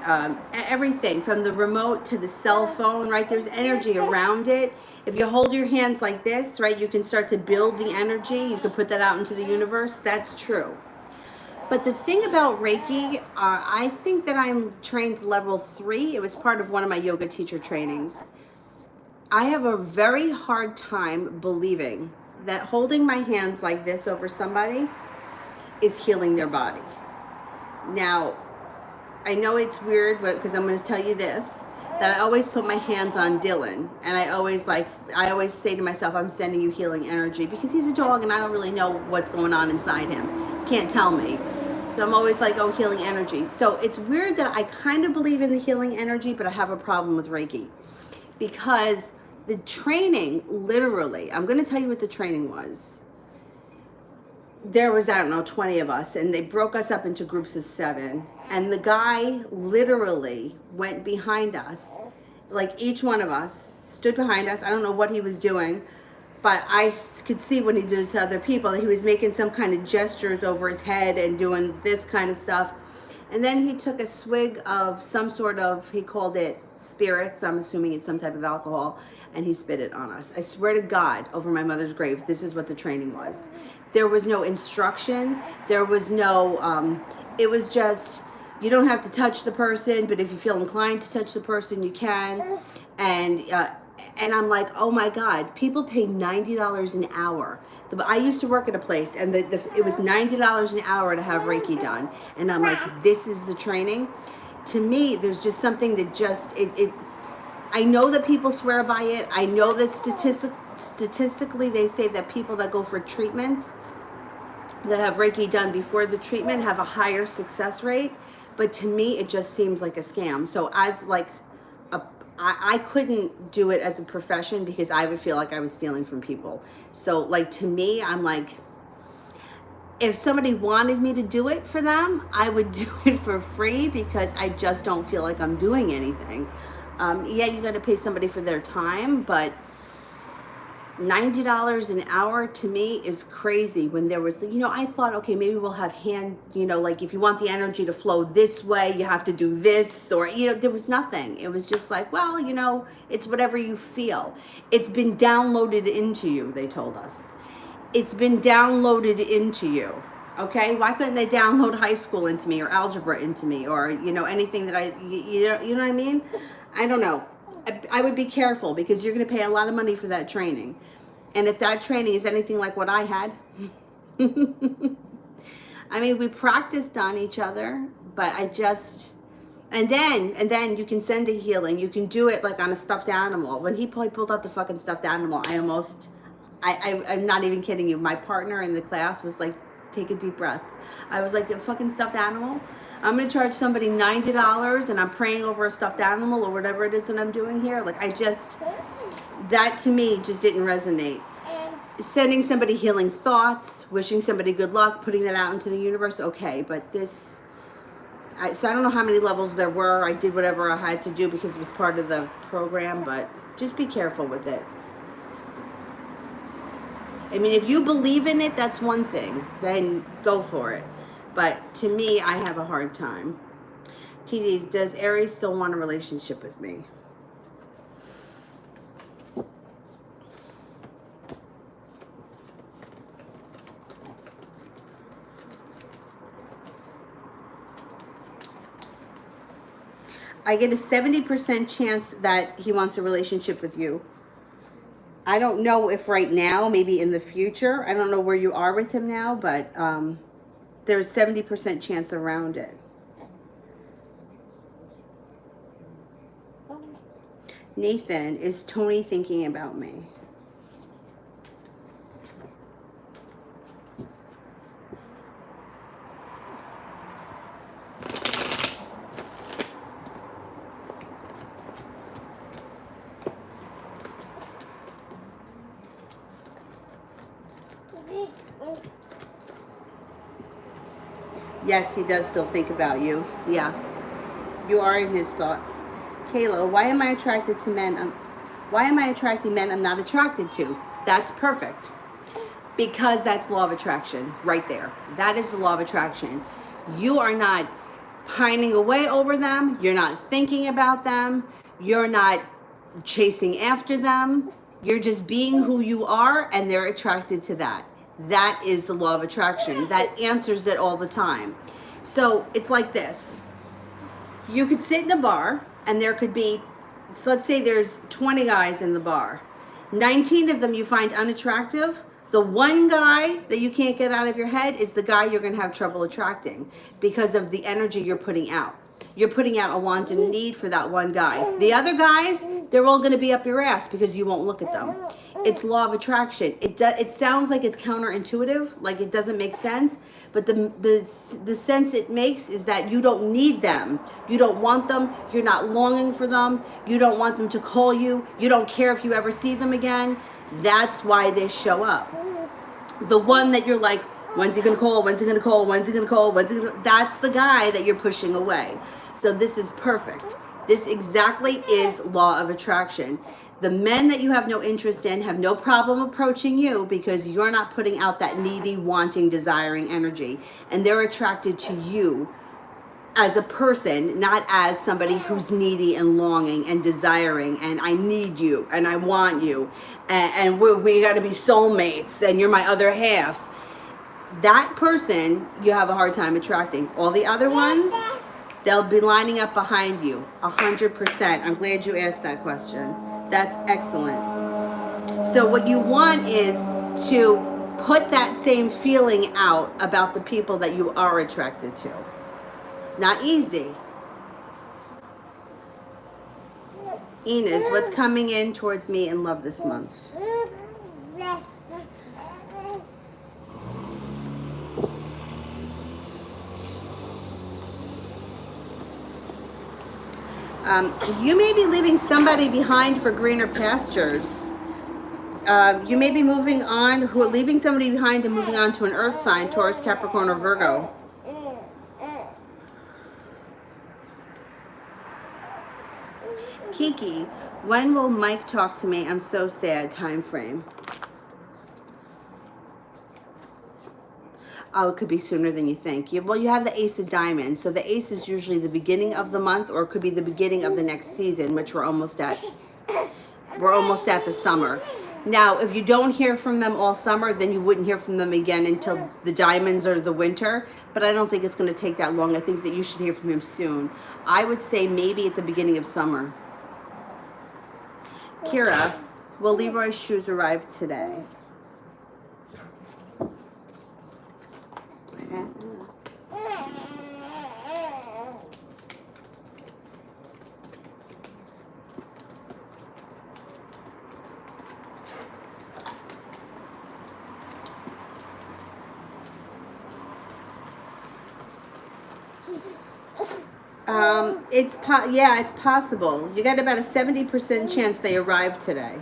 Everything from the remote to the cell phone, right? There's energy around it. If you hold your hands like this, right, you can start to build the energy. You can put that out into the universe. That's true. But the thing about Reiki, I think that I'm trained level 3. It was part of one of my yoga teacher trainings. I have a very hard time believing that holding my hands like this over somebody is healing their body. Now, I know it's weird, but because I'm going to tell you this, that I always put my hands on Dylan, and I always say to myself, I'm sending you healing energy, because he's a dog and I don't really know what's going on inside him. Can't tell me. So I'm always like, oh, healing energy. So it's weird that I kind of believe in the healing energy, but I have a problem with Reiki, because the training, literally, I'm going to tell you what the training was. There was, I don't know, 20 of us, and they broke us up into groups of 7. And the guy literally went behind us, like each one of us stood behind us. I don't know what he was doing, but I could see when he did it to other people that he was making some kind of gestures over his head and doing this kind of stuff. And then he took a swig of some sort of, he called it spirits, I'm assuming it's some type of alcohol, and he spit it on us. I swear to God, over my mother's grave, this is what the training was. There was no instruction. There was no, it was just, you don't have to touch the person, but if you feel inclined to touch the person, you can. And I'm like, oh my God, people pay $90 an hour. I used to work at a place, and it was $90 an hour to have Reiki done. And I'm like, this is the training? To me, there's just something that just, I know that people swear by it. I know that statistically they say that people that go for treatments that have Reiki done before the treatment have a higher success rate. But to me, it just seems like a scam. So as like I couldn't do it as a profession, because I would feel like I was stealing from people. So like, to me, I'm like, if somebody wanted me to do it for them, I would do it for free, because I just don't feel like I'm doing anything. Yeah, you got to pay somebody for their time, but $90 an hour to me is crazy. When there was, I thought, okay, maybe we'll have like if you want the energy to flow this way, you have to do this, or, there was nothing. It was just like, well, it's whatever you feel. It's been downloaded into you, they told us. It's been downloaded into you. Okay, why couldn't they download high school into me, or algebra into me, or, anything that you know what I mean? I don't know. I would be careful, because you're going to pay a lot of money for that training. And if that training is anything like what I had, I mean, we practiced on each other, but and then you can send a healing. You can do it like on a stuffed animal. When he pulled out the fucking stuffed animal, I'm not even kidding you. My partner in the class was like, take a deep breath. I was like, a fucking stuffed animal? I'm going to charge somebody $90 and I'm praying over a stuffed animal, or whatever it is that I'm doing here. Like, that to me just didn't resonate. Sending somebody healing thoughts, wishing somebody good luck, putting that out into the universe, okay. But so I don't know how many levels there were. I did whatever I had to do because it was part of the program, but just be careful with it. I mean, if you believe in it, that's one thing. Then go for it. But to me, I have a hard time. TD, does Aries still want a relationship with me? I get a 70% chance that he wants a relationship with you. I don't know if right now, maybe in the future. I don't know where you are with him now, but there's 70% chance around it. Nathan, is Tony thinking about me? Yes, he does still think about you. Yeah. You are in his thoughts. Kayla, why am I attracted to men? Why am I attracting men I'm not attracted to? That's perfect. Because that's law of attraction right there. That is the law of attraction. You are not pining away over them. You're not thinking about them. You're not chasing after them. You're just being who you are, and they're attracted to that. That is the law of attraction. That answers it all the time. So it's like this. You could sit in a bar, and there could be, let's say there's 20 guys in the bar. 19 of them you find unattractive. The one guy that you can't get out of your head is the guy you're going to have trouble attracting because of the energy you're putting out. You're putting out a want and a need for that one guy. The other guys, they're all going to be up your ass because you won't look at them. It's law of attraction. It sounds like it's counterintuitive, like it doesn't make sense, but the sense it makes is that you don't need them. You don't want them. You're not longing for them. You don't want them to call you. You don't care if you ever see them again. That's why they show up. The one that you're like, when's he gonna call? When's he gonna call? When's he gonna call? When's he gonna... That's the guy that you're pushing away. So this is perfect. This exactly is law of attraction. The men that you have no interest in have no problem approaching you because you're not putting out that needy, wanting, desiring energy. And they're attracted to you as a person, not as somebody who's needy and longing and desiring and I need you and I want you and we got to be soulmates and you're my other half. That person you have a hard time attracting. All the other ones, they'll be lining up behind you 100%. I'm glad you asked that question. That's excellent. So what you want is to put that same feeling out about the people that you are attracted to. Not easy. Enos, what's coming in towards me in love this month? You may be leaving somebody behind for greener pastures. You may be moving on, leaving somebody behind and moving on to an earth sign, Taurus, Capricorn, or Virgo. Kiki, when will Mike talk to me? I'm so sad. Time frame. Oh, it could be sooner than you think. Well, you have the Ace of Diamonds. So the Ace is usually the beginning of the month, or it could be the beginning of the next season, which we're almost at. We're almost at the summer. Now, if you don't hear from them all summer, then you wouldn't hear from them again until the Diamonds or the winter. But I don't think it's going to take that long. I think that you should hear from him soon. I would say maybe at the beginning of summer. Kira, will Leroy's shoes arrive today? It's possible. You got about a 70% chance they arrive today.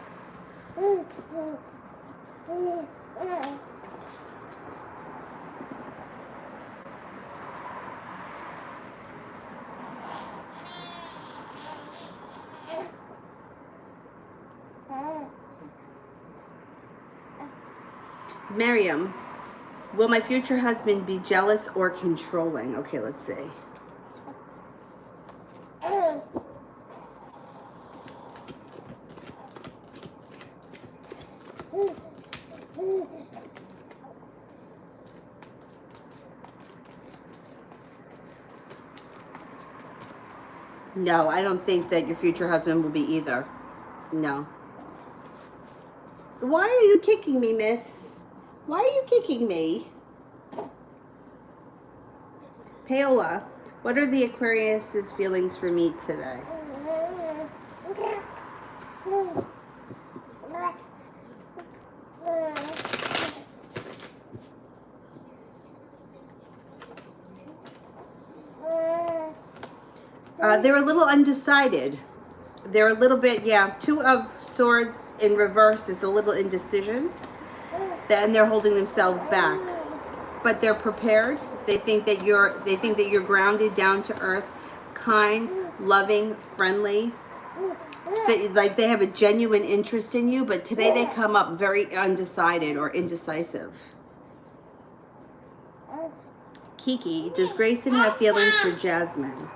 Miriam, will my future husband be jealous or controlling? Okay, let's see. No, I don't think that your future husband will be either. No. Why are you kicking me, miss? Why are you kicking me? Paola, what are the Aquarius's feelings for me today? They're a little undecided. They're a little bit, Two of Swords in reverse is a little indecision. And they're holding themselves back. But they're prepared. They think that you're grounded, down to earth, kind, loving, friendly. Like they have a genuine interest in you, but today they come up very undecided or indecisive. Kiki, does Grayson have feelings for Jasmine?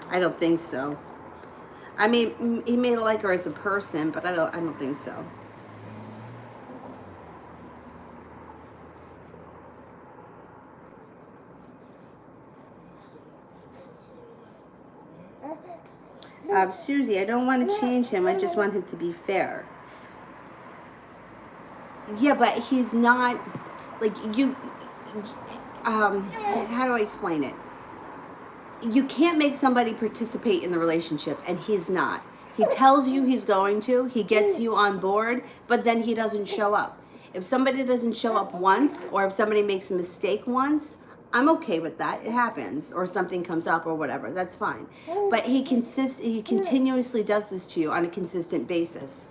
I don't think so. I mean, he may like her as a person, but I don't think so. Susie, I don't want to change him. I just want him to be fair. Yeah, but he's not, like, you, how do I explain it? You can't make somebody participate in the relationship, and he's not. He tells you he's going to, he gets you on board, but then he doesn't show up. If somebody doesn't show up once, or if somebody makes a mistake once, I'm okay with that. It happens, or something comes up or whatever. That's fine. But he continuously does this to you on a consistent basis.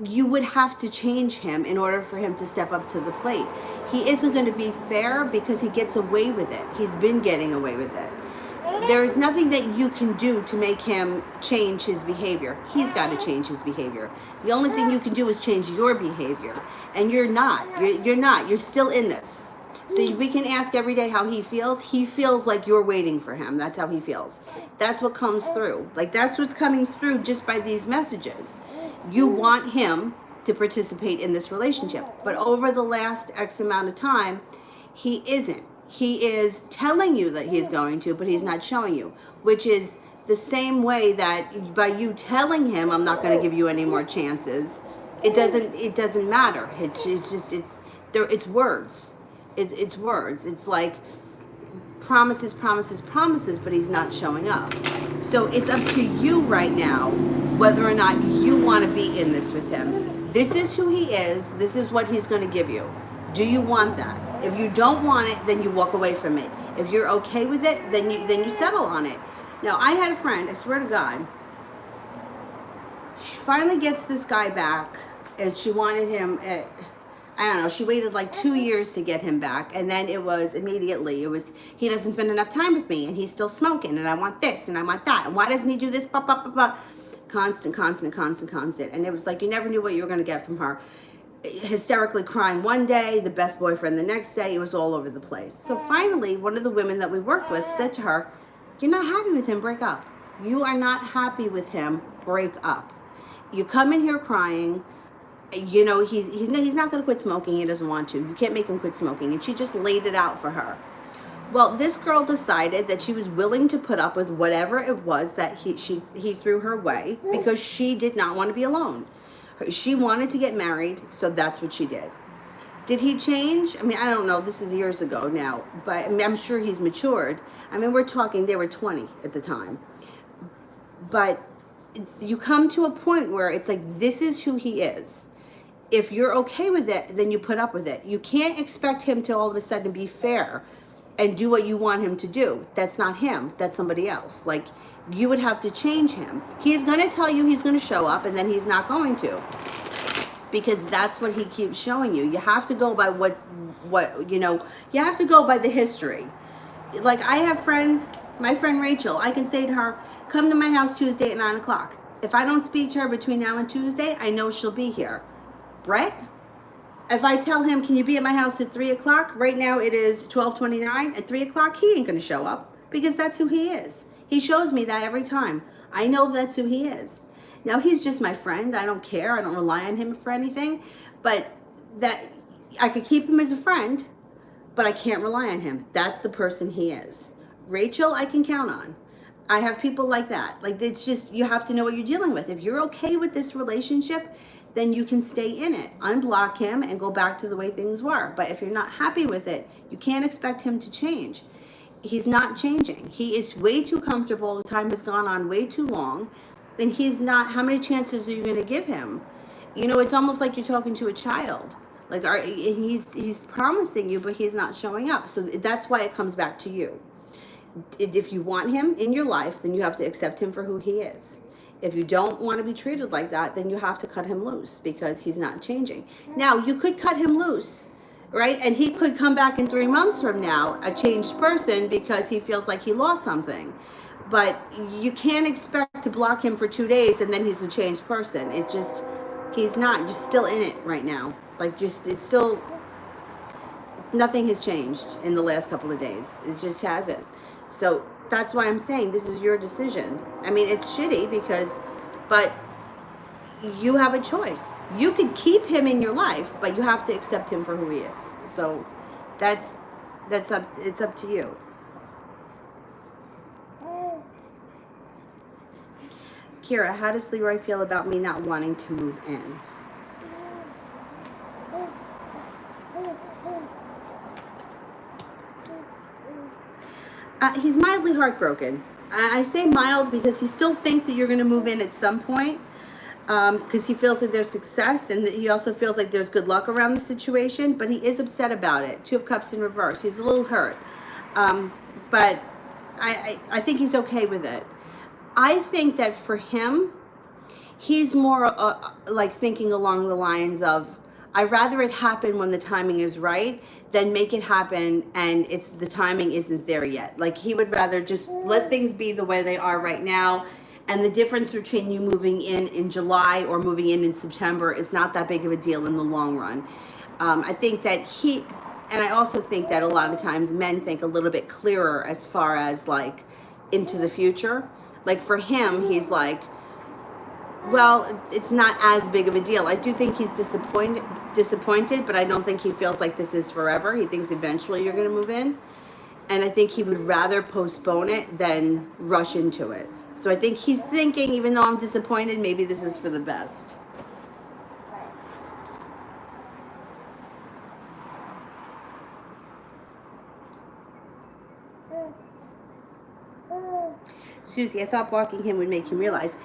You would have to change him in order for him to step up to the plate. He isn't going to be fair because he gets away with it. He's been getting away with it. There is nothing that you can do to make him change his behavior. He's got to change his behavior. The only thing you can do is change your behavior. And you're not. You're not. You're still in this. So we can ask every day how he feels. He feels like you're waiting for him. That's how he feels. That's what comes through. Like, that's what's coming through just by these messages. You want him to participate in this relationship. But over the last X amount of time, he isn't. He is telling you that he's going to, but he's not showing you. Which is the same way that by you telling him, I'm not going to give you any more chances, it doesn't matter. It's words. It's words. It's like promises, promises, promises, but he's not showing up. So it's up to you right now whether or not you want to be in this with him. This is who he is. This is what he's going to give you. Do you want that? If you don't want it, then you walk away from it. If you're okay with it, then you settle on it. Now, I had a friend, I swear to God, she finally gets this guy back, and she wanted him, I don't know, she waited like 2 years to get him back, and then it was immediately, he doesn't spend enough time with me, and he's still smoking, and I want this, and I want that, and why doesn't he do this, blah, blah, blah, blah. Constant, and it was like you never knew what you were going to get from her. Hysterically crying one day, the best boyfriend the next day, it was all over the place. So finally, one of the women that we worked with said to her, you're not happy with him, break up. You are not happy with him, break up. You come in here crying, you know, he's not going to quit smoking. He doesn't want to. You can't make him quit smoking. And she just laid it out for her. Well, this girl decided that she was willing to put up with whatever it was that he threw her way because she did not want to be alone. She wanted to get married, so that's what she did. Did he change? I mean, I don't know. This is years ago now, but I mean, I'm sure he's matured. I mean, we're talking, they were 20 at the time. But you come to a point where it's like, this is who he is. If you're okay with it, then you put up with it. You can't expect him to all of a sudden be fair and do what you want him to do. That's not him. That's somebody else. Like, you would have to change him. He's going to tell you he's going to show up, and then he's not going to. Because that's what he keeps showing you. You have to go by what you know, you have to go by the history. Like, I have friends, my friend Rachel, I can say to her, come to my house Tuesday at 9 o'clock. If I don't speak to her between now and Tuesday, I know she'll be here. Brett, if I tell him, can you be at my house at 3 o'clock? Right now it is 12:29. At 3 o'clock, he ain't going to show up because that's who he is. He shows me that every time. I know that's who he is. Now, he's just my friend. I don't care. I don't rely on him for anything. But that I could keep him as a friend, but I can't rely on him. That's the person he is. Rachel, I can count on. I have people like that. Like, it's just, you have to know what you're dealing with. If you're okay with this relationship, then you can stay in it. Unblock him and go back to the way things were. But if you're not happy with it, you can't expect him to change. He's not changing. He is way too comfortable. The time has gone on way too long. And he's not, how many chances are you going to give him? You know, it's almost like you're talking to a child. Like, he's promising you, but he's not showing up. So that's why it comes back to you. If you want him in your life, then you have to accept him for who he is. If you don't want to be treated like that, then you have to cut him loose because he's not changing. Now, you could cut him loose, right? And he could come back in 3 months from now, a changed person, because he feels like he lost something. But you can't expect to block him for 2 days and then he's a changed person. It's just, he's not. You're still in it right now. Like, just, it's still, nothing has changed in the last couple of days. It just hasn't. So that's why I'm saying this is your decision. I mean, it's shitty because, but you have a choice. You could keep him in your life, but you have to accept him for who he is. So it's up to you. Kira, how does Leroy feel about me not wanting to move in? He's mildly heartbroken. I say mild because he still thinks that you're going to move in at some point, because he feels that there's success, and that he also feels like there's good luck around the situation, but he is upset about it. 2 of Cups in reverse. He's a little hurt. But I think he's okay with it. I think that for him, he's more like thinking along the lines of, I'd rather it happen when the timing is right than make it happen and the timing isn't there yet. Like, he would rather just let things be the way they are right now. And the difference between you moving in July or moving in September is not that big of a deal in the long run. I think that and I also think that a lot of times men think a little bit clearer as far as like into the future. Like, for him, he's like, well, it's not as big of a deal. I do think he's disappointed, but I don't think he feels like this is forever. He thinks eventually you're going to move in. And I think he would rather postpone it than rush into it. So I think he's thinking, even though I'm disappointed, maybe this is for the best. Susie, I thought blocking him would make him realize.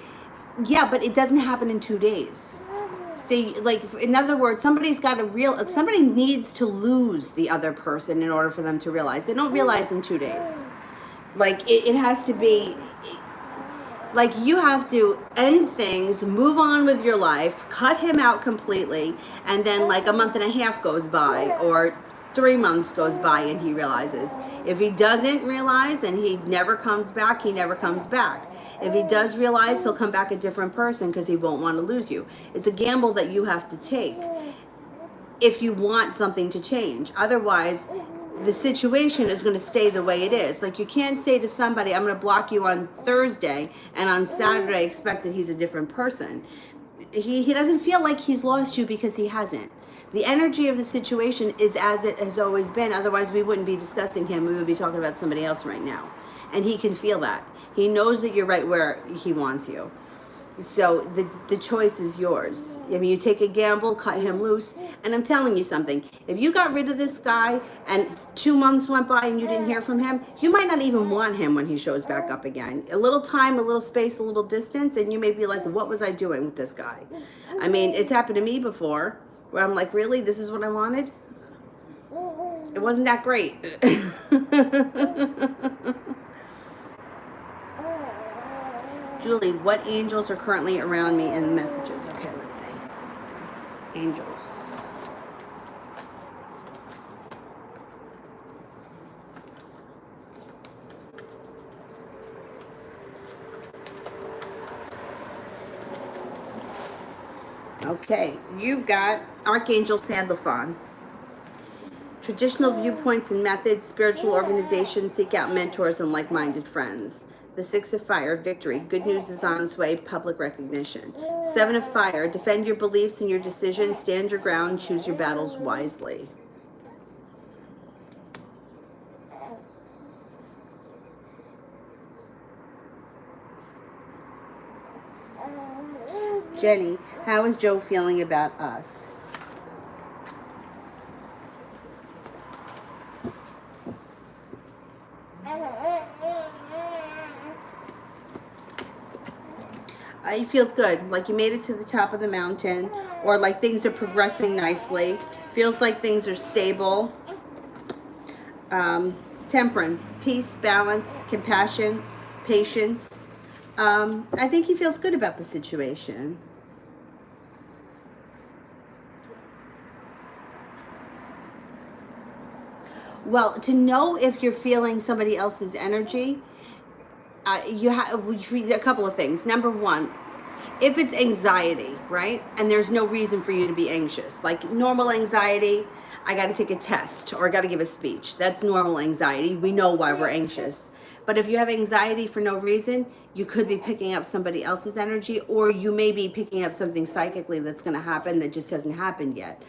Yeah, but it doesn't happen in 2 days. See, like, in other words, somebody needs to lose the other person in order for them to realize. They don't realize in 2 days. Like, it has to be, like, you have to end things, move on with your life, cut him out completely, and then like a month and a half goes by, or 3 months goes by, and he realizes. If he doesn't realize and he never comes back, he never comes back. If he does realize, he'll come back a different person because he won't want to lose you. It's a gamble that you have to take if you want something to change. Otherwise, the situation is going to stay the way it is. Like, you can't say to somebody, I'm going to block you on Thursday, and on Saturday expect that he's a different person. He doesn't feel like he's lost you because he hasn't. The energy of the situation is as it has always been. Otherwise, we wouldn't be discussing him. We would be talking about somebody else right now. And he can feel that. He knows that you're right where he wants you. So the choice is yours. I mean, you take a gamble, cut him loose. And I'm telling you something. If you got rid of this guy and 2 months went by and you didn't hear from him, you might not even want him when he shows back up again. A little time, a little space, a little distance, and you may be like, what was I doing with this guy? I mean, it's happened to me before, where I'm like, really? This is what I wanted? It wasn't that great. Julie, what angels are currently around me in messages? Okay, let's see. Angels. Okay, you've got Archangel Sandalphon. Traditional viewpoints and methods, spiritual organizations, seek out mentors and like-minded friends. The 6 of Fire, victory. Good news is on its way, public recognition. 7 of Fire, defend your beliefs and your decisions, stand your ground, choose your battles wisely. Jenny, how is Joe feeling about us? It feels good, like you made it to the top of the mountain, or like things are progressing nicely. Feels like things are stable. Temperance, peace, balance, compassion, patience. I think he feels good about the situation. Well, to know if you're feeling somebody else's energy, you have a couple of things. Number one, if it's anxiety, right, and there's no reason for you to be anxious, like normal anxiety, I got to take a test or I got to give a speech. That's normal anxiety. We know why we're anxious. But if you have anxiety for no reason, you could be picking up somebody else's energy, or you may be picking up something psychically that's going to happen that just hasn't happened yet.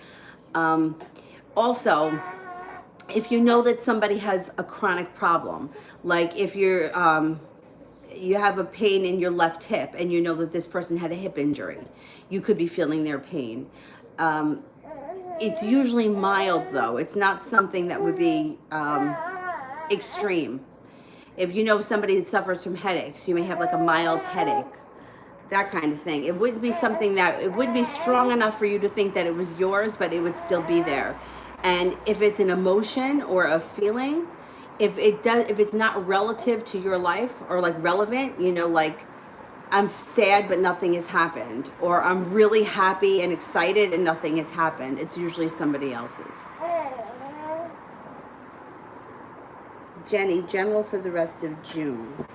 Also, if you know that somebody has a chronic problem, like if you have a pain in your left hip and you know that this person had a hip injury, you could be feeling their pain. It's usually mild though. It's not something that would be extreme. If you know somebody that suffers from headaches, you may have like a mild headache, that kind of thing. It wouldn't be something that, it would be strong enough for you to think that it was yours, but it would still be there. And if it's an emotion or a feeling, if it's not relative to your life or like relevant, you know, like I'm sad but nothing has happened, or I'm really happy and excited and nothing has happened, it's usually somebody else's. Jenny, general for the rest of June.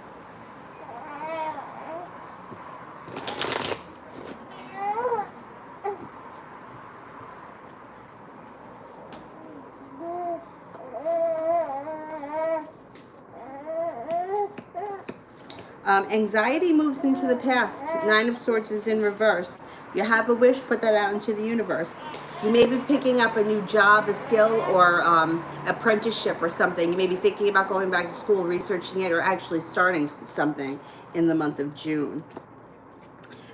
Anxiety moves into the past. 9 of Swords is in reverse. You have a wish, put that out into the universe. You may be picking up a new job, a skill, or apprenticeship or something. You may be thinking about going back to school, researching it, or actually starting something in the month of June.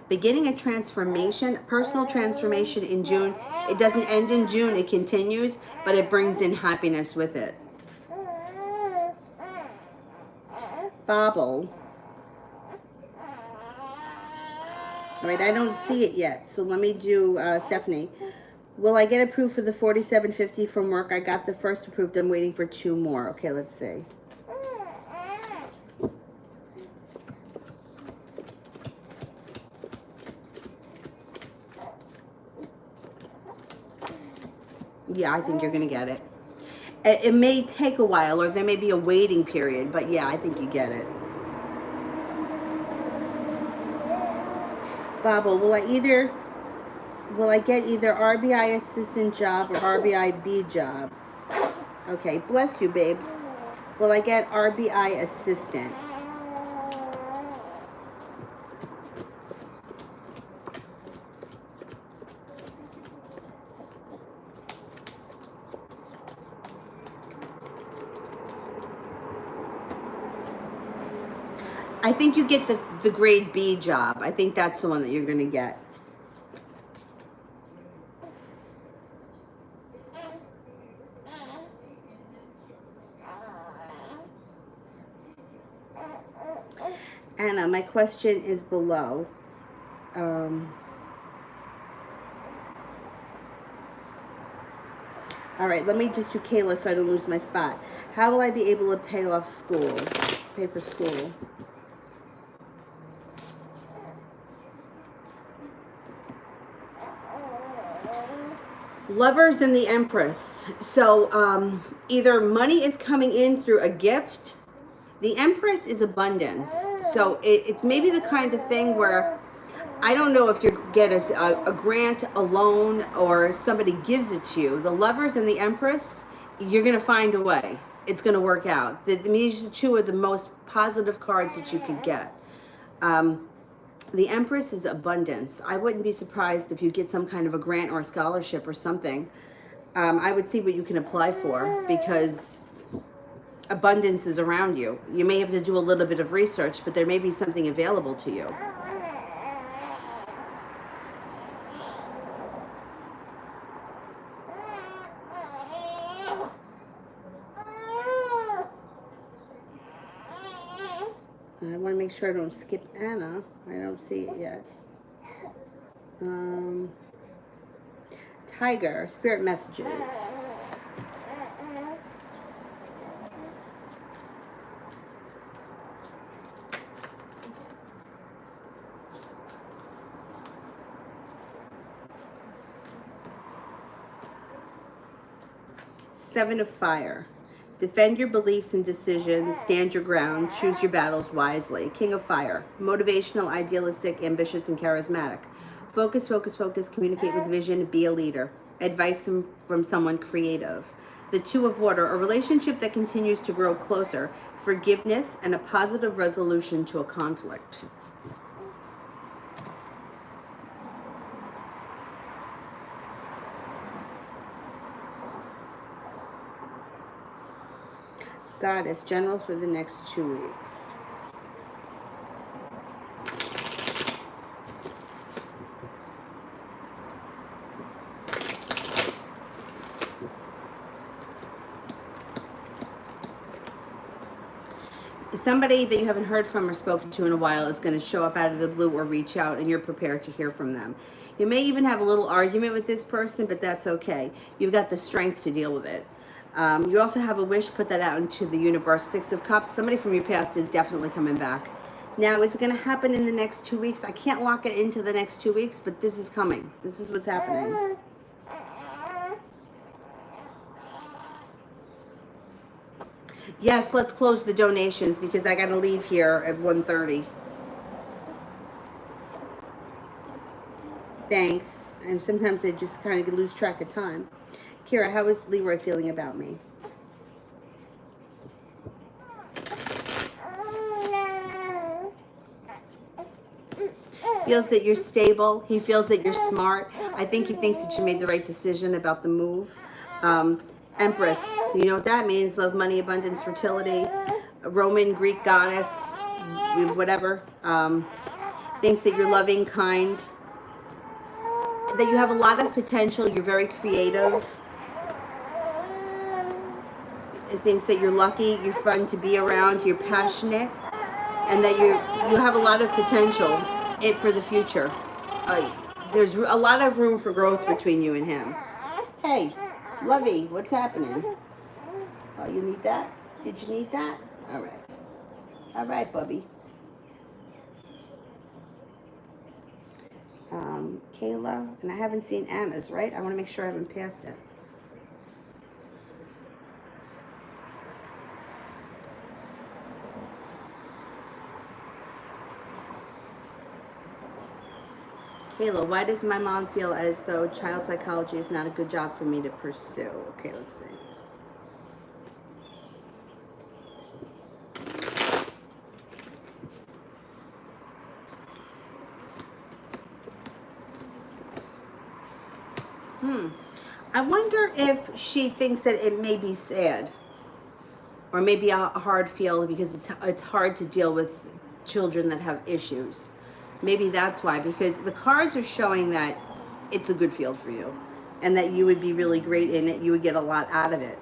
Beginning a transformation, personal transformation in June. It doesn't end in June, it continues, but it brings in happiness with it. Bobble. All right, I don't see it yet, so let me do Stephanie. Will I get approved for the $47.50 from work? I got the first approved. I'm waiting for 2 more. Okay, let's see. Yeah, I think you're going to get it. It may take a while, or there may be a waiting period, but yeah, I think you get it. Bobble, will I get either RBI assistant job or RBIB job? Okay, bless you, babes. Will I get RBI assistant? I think you get the grade B job. I think that's the one that you're going to get. Anna, my question is below. All right, let me just do Kayla so I don't lose my spot. How will I be able to pay off school? Pay for school. Lovers and the Empress. So either money is coming in through a gift. The Empress is abundance. So it may be the kind of thing where, I don't know if you get a grant, a loan, or somebody gives it to you. The Lovers and the Empress, you're going to find a way. It's going to work out. These 2 are the most positive cards that you could get. The Empress is abundance. I wouldn't be surprised if you get some kind of a grant or a scholarship or something. I would see what you can apply for, because abundance is around you. You may have to do a little bit of research, but there may be something available to you. I want to make sure I don't skip Anna. I don't see it yet. Tiger, spirit messages. Seven of Fire. Defend your beliefs and decisions, stand your ground, choose your battles wisely. King of Fire. Motivational, idealistic, ambitious, and charismatic. Focus, focus, focus, communicate with vision, be a leader. Advice from someone creative. The Two of Water, a relationship that continues to grow closer. Forgiveness and a positive resolution to a conflict. Goddess, general for the next 2 weeks. Somebody that you haven't heard from or spoken to in a while is going to show up out of the blue or reach out, and you're prepared to hear from them. You may even have a little argument with this person, but that's okay. You've got the strength to deal with it. You also have a wish, put that out into the universe. Six of Cups, somebody from your past is definitely coming back. Now, is it going to happen in the next 2 weeks? I can't lock it into the next 2 weeks, but this is coming. This is what's happening. Yes, let's close the donations because I got to leave here at 1:30. Thanks. And sometimes I just kind of lose track of time. Kira, how is Leroy feeling about me? Feels that you're stable. He feels that you're smart. I think he thinks that you made the right decision about the move. Empress, you know what that means? Love, money, abundance, fertility. Roman, Greek goddess, whatever. Thinks that you're loving, kind. That you have a lot of potential. You're very creative. It thinks that you're lucky, you're fun to be around, you're passionate, and that you have a lot of potential for the future. There's a lot of room for growth between you and him. Hey, Lovey, what's happening? Oh, you need that? Did you need that? All right. All right, Bubby. Kayla, and I haven't seen Anna's, right? I want to make sure I haven't passed it. Kayla, why does my mom feel as though child psychology is not a good job for me to pursue? Okay, let's see. I wonder if she thinks that it may be sad or maybe a hard feel because it's hard to deal with children that have issues. Maybe that's why, because the cards are showing that it's a good field for you and that you would be really great in it. You would get a lot out of it.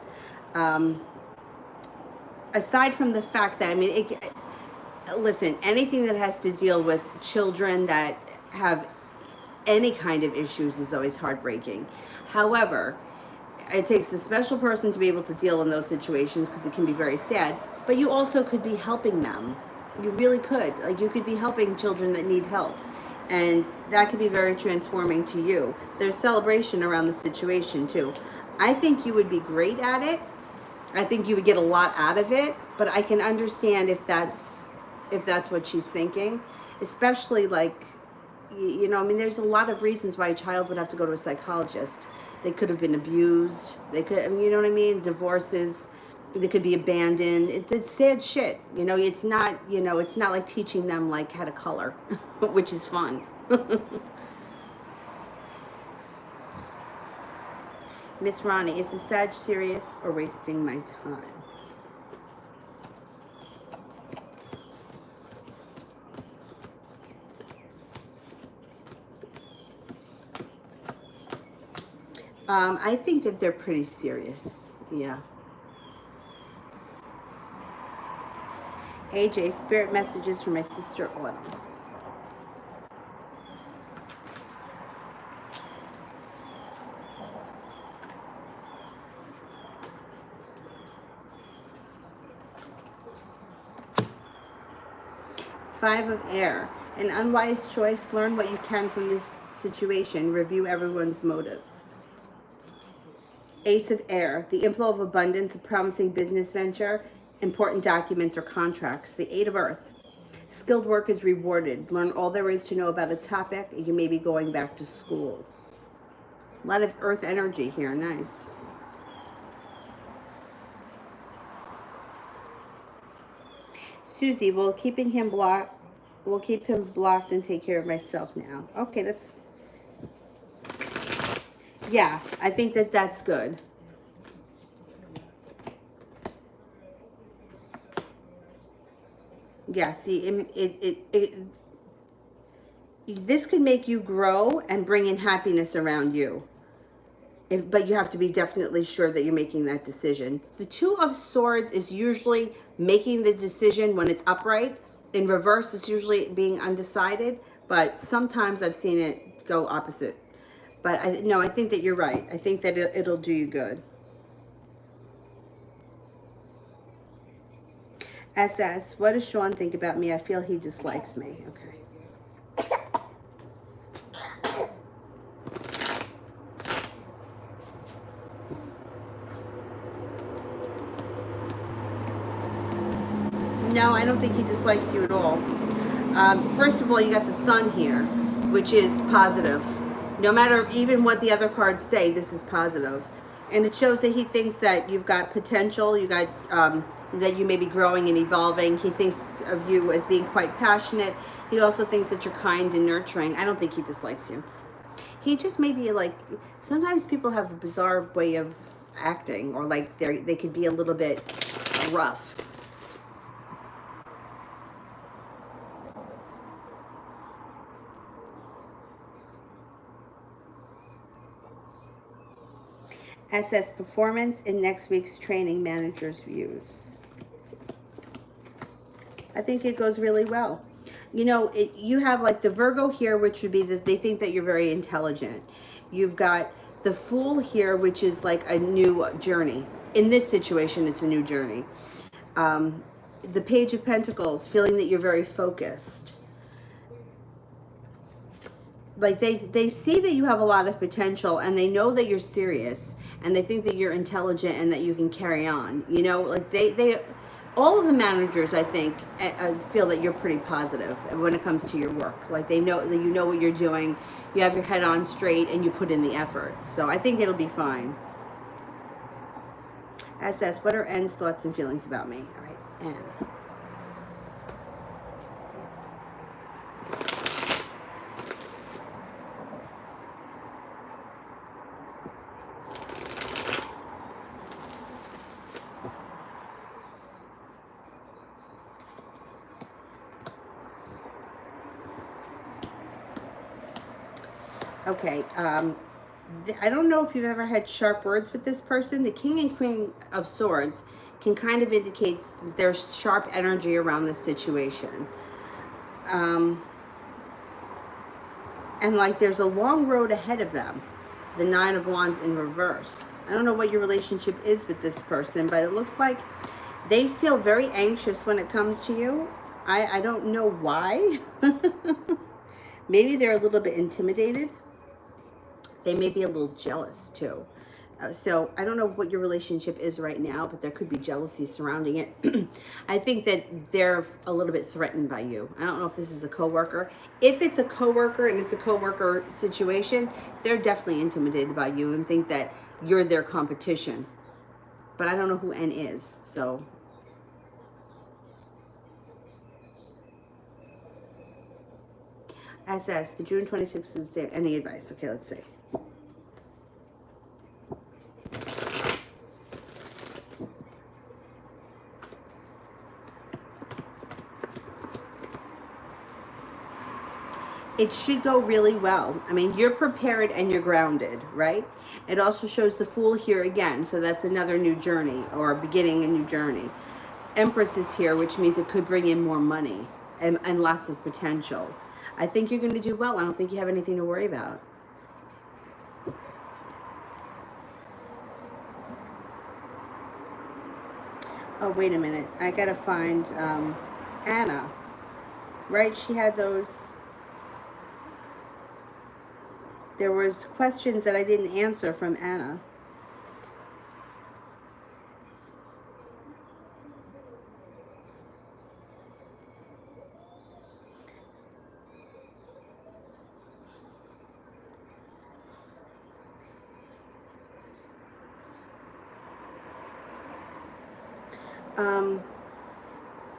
Aside from the fact that, I mean, listen, anything that has to deal with children that have any kind of issues is always heartbreaking. However, it takes a special person to be able to deal in those situations because it can be very sad, but you also could be helping them. You really could. Like, you could be helping children that need help, and that could be very transforming to you. There's celebration around the situation too. I think you would be great at it. I think you would get a lot out of it, but I can understand if that's what she's thinking, especially like, you know, I mean, there's a lot of reasons why a child would have to go to a psychologist. They could have been abused. They could, I mean, you know what I mean? Divorces. They could be abandoned. It's sad shit. You know, it's not, you know, it's not like teaching them like how to color, which is fun. Miss Ronnie, is the Sag serious or wasting my time? I think that they're pretty serious. Yeah. AJ, spirit messages for my sister Autumn. Five of Air. An unwise choice. Learn what you can from this situation. Review everyone's motives. Ace of Air. The inflow of abundance, a promising business venture, important documents or contracts. The Eight of Earth. Skilled work is rewarded. Learn all there is to know about a topic. You may be going back to school. A lot of earth energy here. Nice. Susie, we'll keep him blocked and take care of myself now. Okay, that's, yeah, I think that's good. Yeah, see, this could make you grow and bring in happiness around you. But you have to be definitely sure that you're making that decision. The Two of Swords is usually making the decision when it's upright. In reverse, it's usually being undecided. But sometimes I've seen it go opposite. But I think that you're right. I think that it'll do you good. SS, what does Sean think about me? I feel he dislikes me. Okay. No, I don't think he dislikes you at all. First of all, you got the Sun here, which is positive. No matter even what the other cards say, this is positive. And it shows that he thinks that you've got potential, you got that you may be growing and evolving. He thinks of you as being quite passionate. He also thinks that you're kind and nurturing. I don't think he dislikes you. He just may be like, sometimes people have a bizarre way of acting, or like they could be a little bit rough. SS, performance in next week's training, manager's views. I think it goes really well. You know, you have like the Virgo here, which would be that they think that you're very intelligent. You've got the Fool here, which is like a new journey. In this situation, it's a new journey. The Page of Pentacles, feeling that you're very focused. Like they see that you have a lot of potential, and they know that you're serious, and they think that you're intelligent and that you can carry on. You know, like they all of the managers, I think, feel that you're pretty positive when it comes to your work. Like they know that you know what you're doing, you have your head on straight, and you put in the effort. So I think it'll be fine. SS, what are N's thoughts and feelings about me? All right, N. Okay, I don't know if you've ever had sharp words with this person. The King and Queen of Swords can kind of indicate there's sharp energy around this situation. And like there's a long road ahead of them. The Nine of Wands in reverse. I don't know what your relationship is with this person, but it looks like they feel very anxious when it comes to you. I don't know why. Maybe they're a little bit intimidated. They may be a little jealous too. So I don't know what your relationship is right now, but there could be jealousy surrounding it. I think that they're a little bit threatened by you. I don't know if this is a coworker. If it's a coworker and it's a coworker situation, they're definitely intimidated by you and think that you're their competition. But I don't know who N is, so. SS, the June 26th is any advice? Okay, let's see. It should go really well. I mean, you're prepared and you're grounded, right? It also shows the Fool here again, so that's another new journey or beginning a new journey. Empress is here, which means it could bring in more money and lots of potential. I think you're going to do well. I don't think you have anything to worry about. Oh, wait a minute. I got to find Anna. Right? She had those... There was questions that I didn't answer from Anna.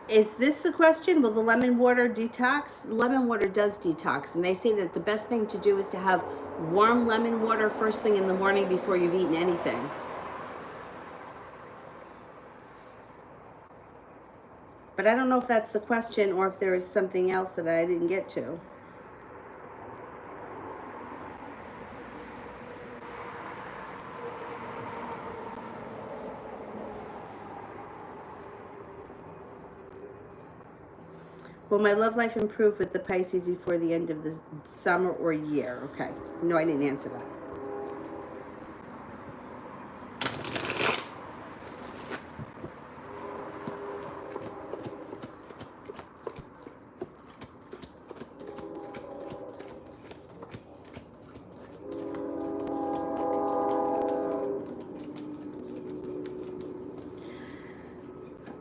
Is this the question? Will the lemon water detox? Lemon water does detox, and they say that the best thing to do is to have warm lemon water first thing in the morning before you've eaten anything. But I don't know if that's the question or if there is something else that I didn't get to. Will my love life improve with the Pisces before the end of the summer or year? Okay. No, I didn't answer that.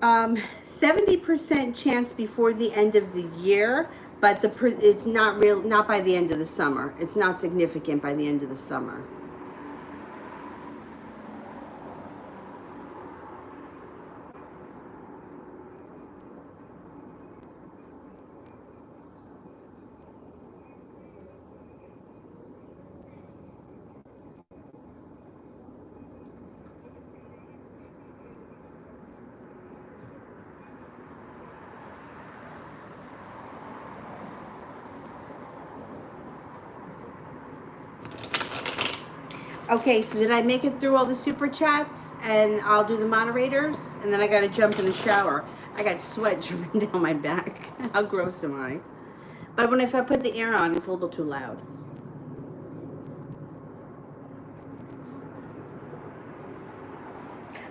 Um, 70% chance before the end of the year, but it's not by the end of the summer. It's not significant by the end of the summer. Okay, so did I make it through all the super chats? And I'll do the moderators, and then I gotta jump in the shower. I got sweat dripping down my back. How gross am I? But if I put the air on, it's a little too loud.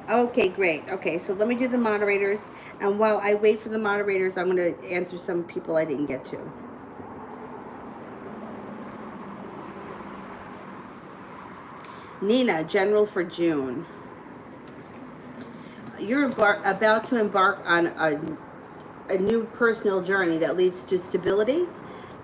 Okay, great. Okay, so let me do the moderators, and while I wait for the moderators, I'm gonna answer some people I didn't get to. Nina, general for June. You're about to embark on a new personal journey that leads to stability.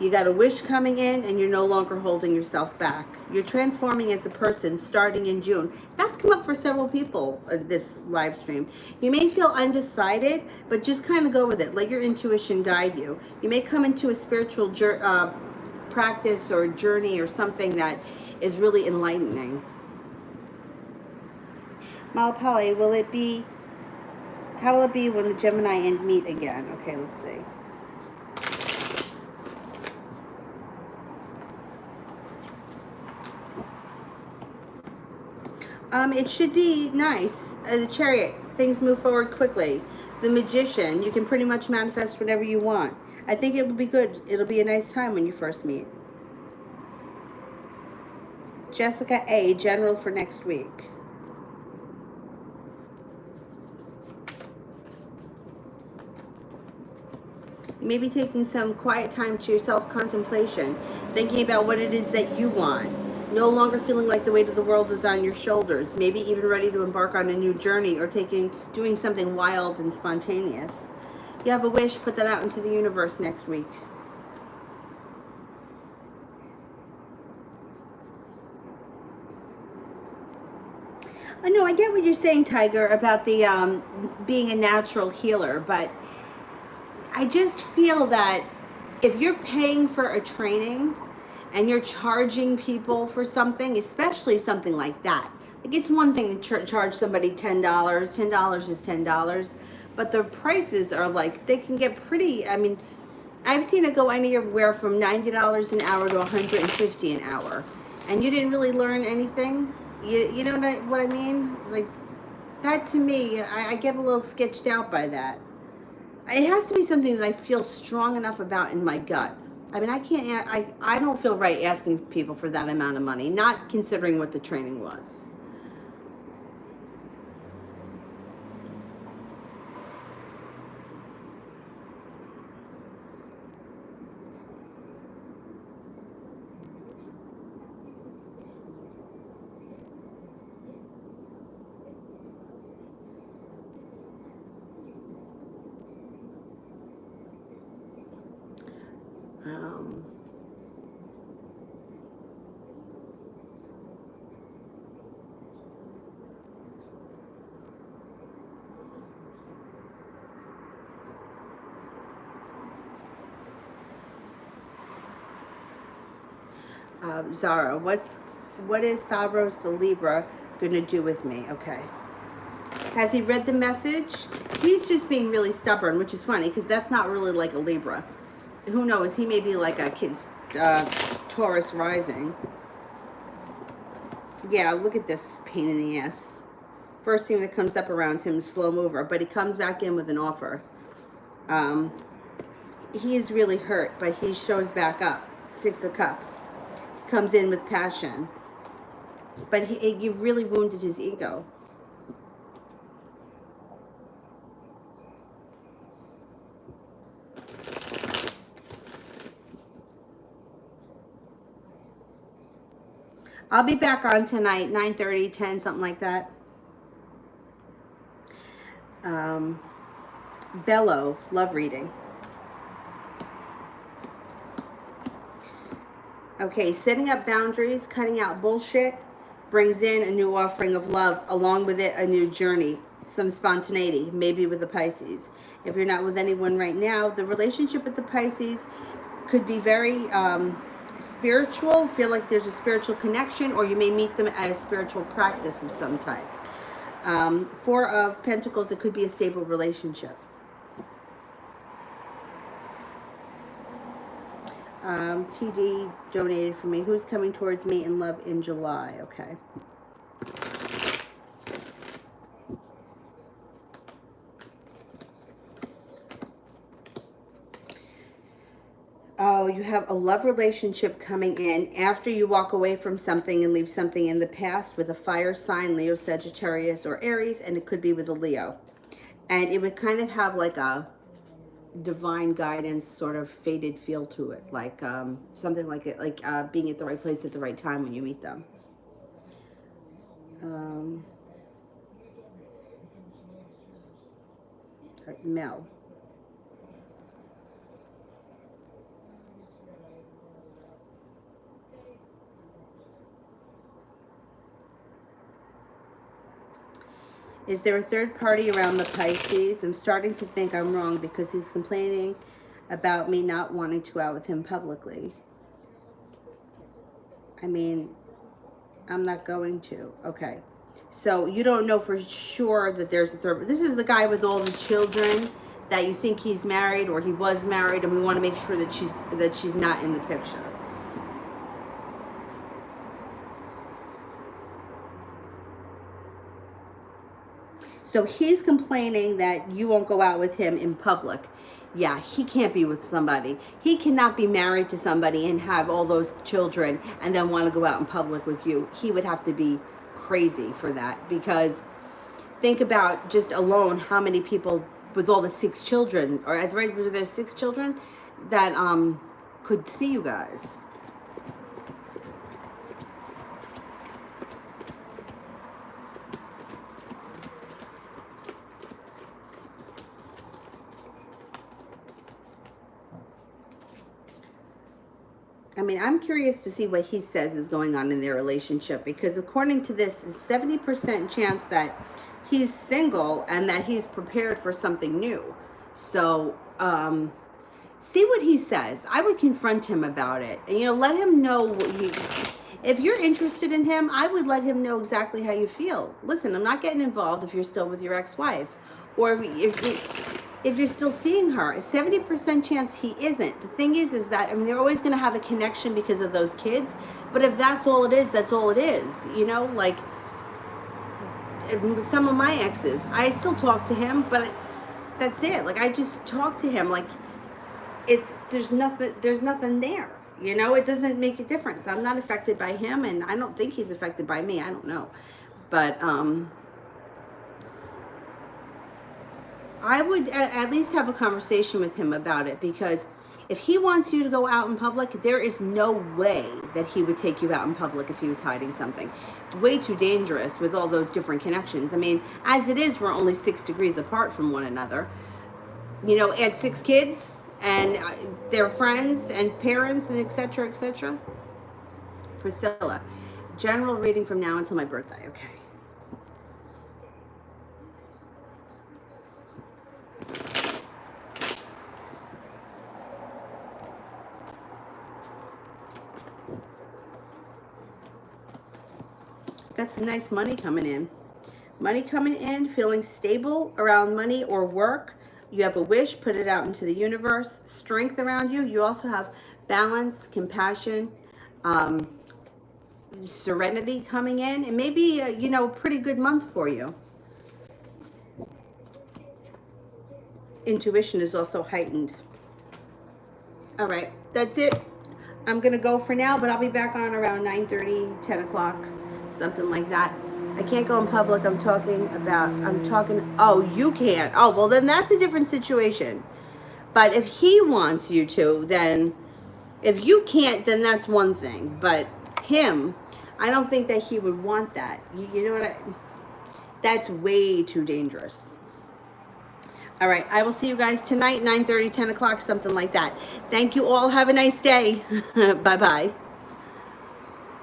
You got a wish coming in, and you're no longer holding yourself back. You're transforming as a person starting in June. That's come up for several people this live stream. You may feel undecided, but just kind of go with it. Let your intuition guide you. You may come into a spiritual practice or journey or something that is really enlightening. Malapale, how will it be when the Gemini and meet again? Okay, let's see. It should be nice. The Chariot, things move forward quickly. The Magician, you can pretty much manifest whatever you want. I think it will be good. It'll be a nice time when you first meet. Jessica A, general for next week. You may be taking some quiet time to your self-contemplation, thinking about what it is that you want. No longer feeling like the weight of the world is on your shoulders. Maybe even ready to embark on a new journey or doing something wild and spontaneous. You have a wish, put that out into the universe next week. I know, I get what you're saying, Tiger, about the being a natural healer, but I just feel that if you're paying for a training and you're charging people for something, especially something like that, like it's one thing to charge somebody $10. $10 is $10, but the prices are like, they can get pretty, I mean, I've seen it go anywhere from $90 an hour to $150 an hour, and you didn't really learn anything. You know what I mean? Like, that to me, I get a little sketched out by that. It has to be something that I feel strong enough about in my gut. I mean, I don't feel right asking people for that amount of money, not considering what the training was. Zara, what is Sabros the Libra gonna do with me? Okay. Has he read the message? He's just being really stubborn, which is funny because that's not really like a Libra. Who knows? He may be like a kid's Taurus rising. Yeah, look at this pain in the ass. First thing that comes up around him is slow mover, but he comes back in with an offer. He is really hurt, but he shows back up. 6 of Cups. Comes in with passion. But you really wounded his ego. I'll be back on tonight, 9:30, 10, something like that. Bello, love reading. Okay, setting up boundaries, cutting out bullshit, brings in a new offering of love, along with it a new journey, some spontaneity, maybe with the Pisces. If you're not with anyone right now, the relationship with the Pisces could be very spiritual, feel like there's a spiritual connection, or you may meet them at a spiritual practice of some type. 4 of Pentacles, it could be a stable relationship. TD donated for me. Who's coming towards me in love in July? Okay. Oh, you have a love relationship coming in after you walk away from something and leave something in the past with a fire sign, Leo, Sagittarius, or Aries, and it could be with a Leo. And it would kind of have like a divine guidance sort of faded feel to it, like something like it, like being at the right place at the right time when you meet them. Mel. Is there a third party around the Pisces? I'm starting to think I'm wrong because he's complaining about me not wanting to go out with him publicly. I mean, I'm not going to. Okay. So you don't know for sure that there's a third. This is the guy with all the children that you think he's married or he was married, and we want to make sure that she's not in the picture. So he's complaining that you won't go out with him in public. Yeah, he can't be with somebody. He cannot be married to somebody and have all those children and then want to go out in public with you. He would have to be crazy for that, because think about just alone how many people with all the 6 children, or at the rate where there's 6 children, that could see you guys. I mean, I'm curious to see what he says is going on in their relationship, because according to this, it's 70% chance that he's single and that he's prepared for something new. So, see what he says. I would confront him about it. And, you know, let him know what you... If you're interested in him, I would let him know exactly how you feel. Listen, I'm not getting involved if you're still with your ex-wife. Or if you're still seeing her, 70% chance he isn't. The thing is that, I mean, they're always going to have a connection because of those kids. But if that's all it is, that's all it is. You know, like, some of my exes, I still talk to him, but that's it. Like, I just talk to him. Like, there's nothing there. You know, it doesn't make a difference. I'm not affected by him, and I don't think he's affected by me. I don't know. But I would at least have a conversation with him about it, because if he wants you to go out in public, there is no way that he would take you out in public if he was hiding something. Way too dangerous with all those different connections. I mean, as it is, we're only 6 degrees apart from one another. You know, add 6 kids and their friends and parents and etc., etc. Priscilla, general reading from now until my birthday. Okay. Got some nice money coming in. Money coming in, feeling stable around money or work. You have a wish, put it out into the universe. Strength around you. You also have balance, compassion, serenity coming in. It may be, you know, a pretty good month for you. Intuition is also heightened. All right, that's it. I'm going to go for now, but I'll be back on around 9:30, 10 o'clock, something like that. I can't go in public. Oh, you can't. Oh, well, then that's a different situation. But if he wants you to, then if you can't, then that's one thing. But him, I don't think that he would want that. You know what? That's way too dangerous. All right, I will see you guys tonight, 9:30, 10 o'clock, something like that. Thank you all. Have a nice day. Bye-bye.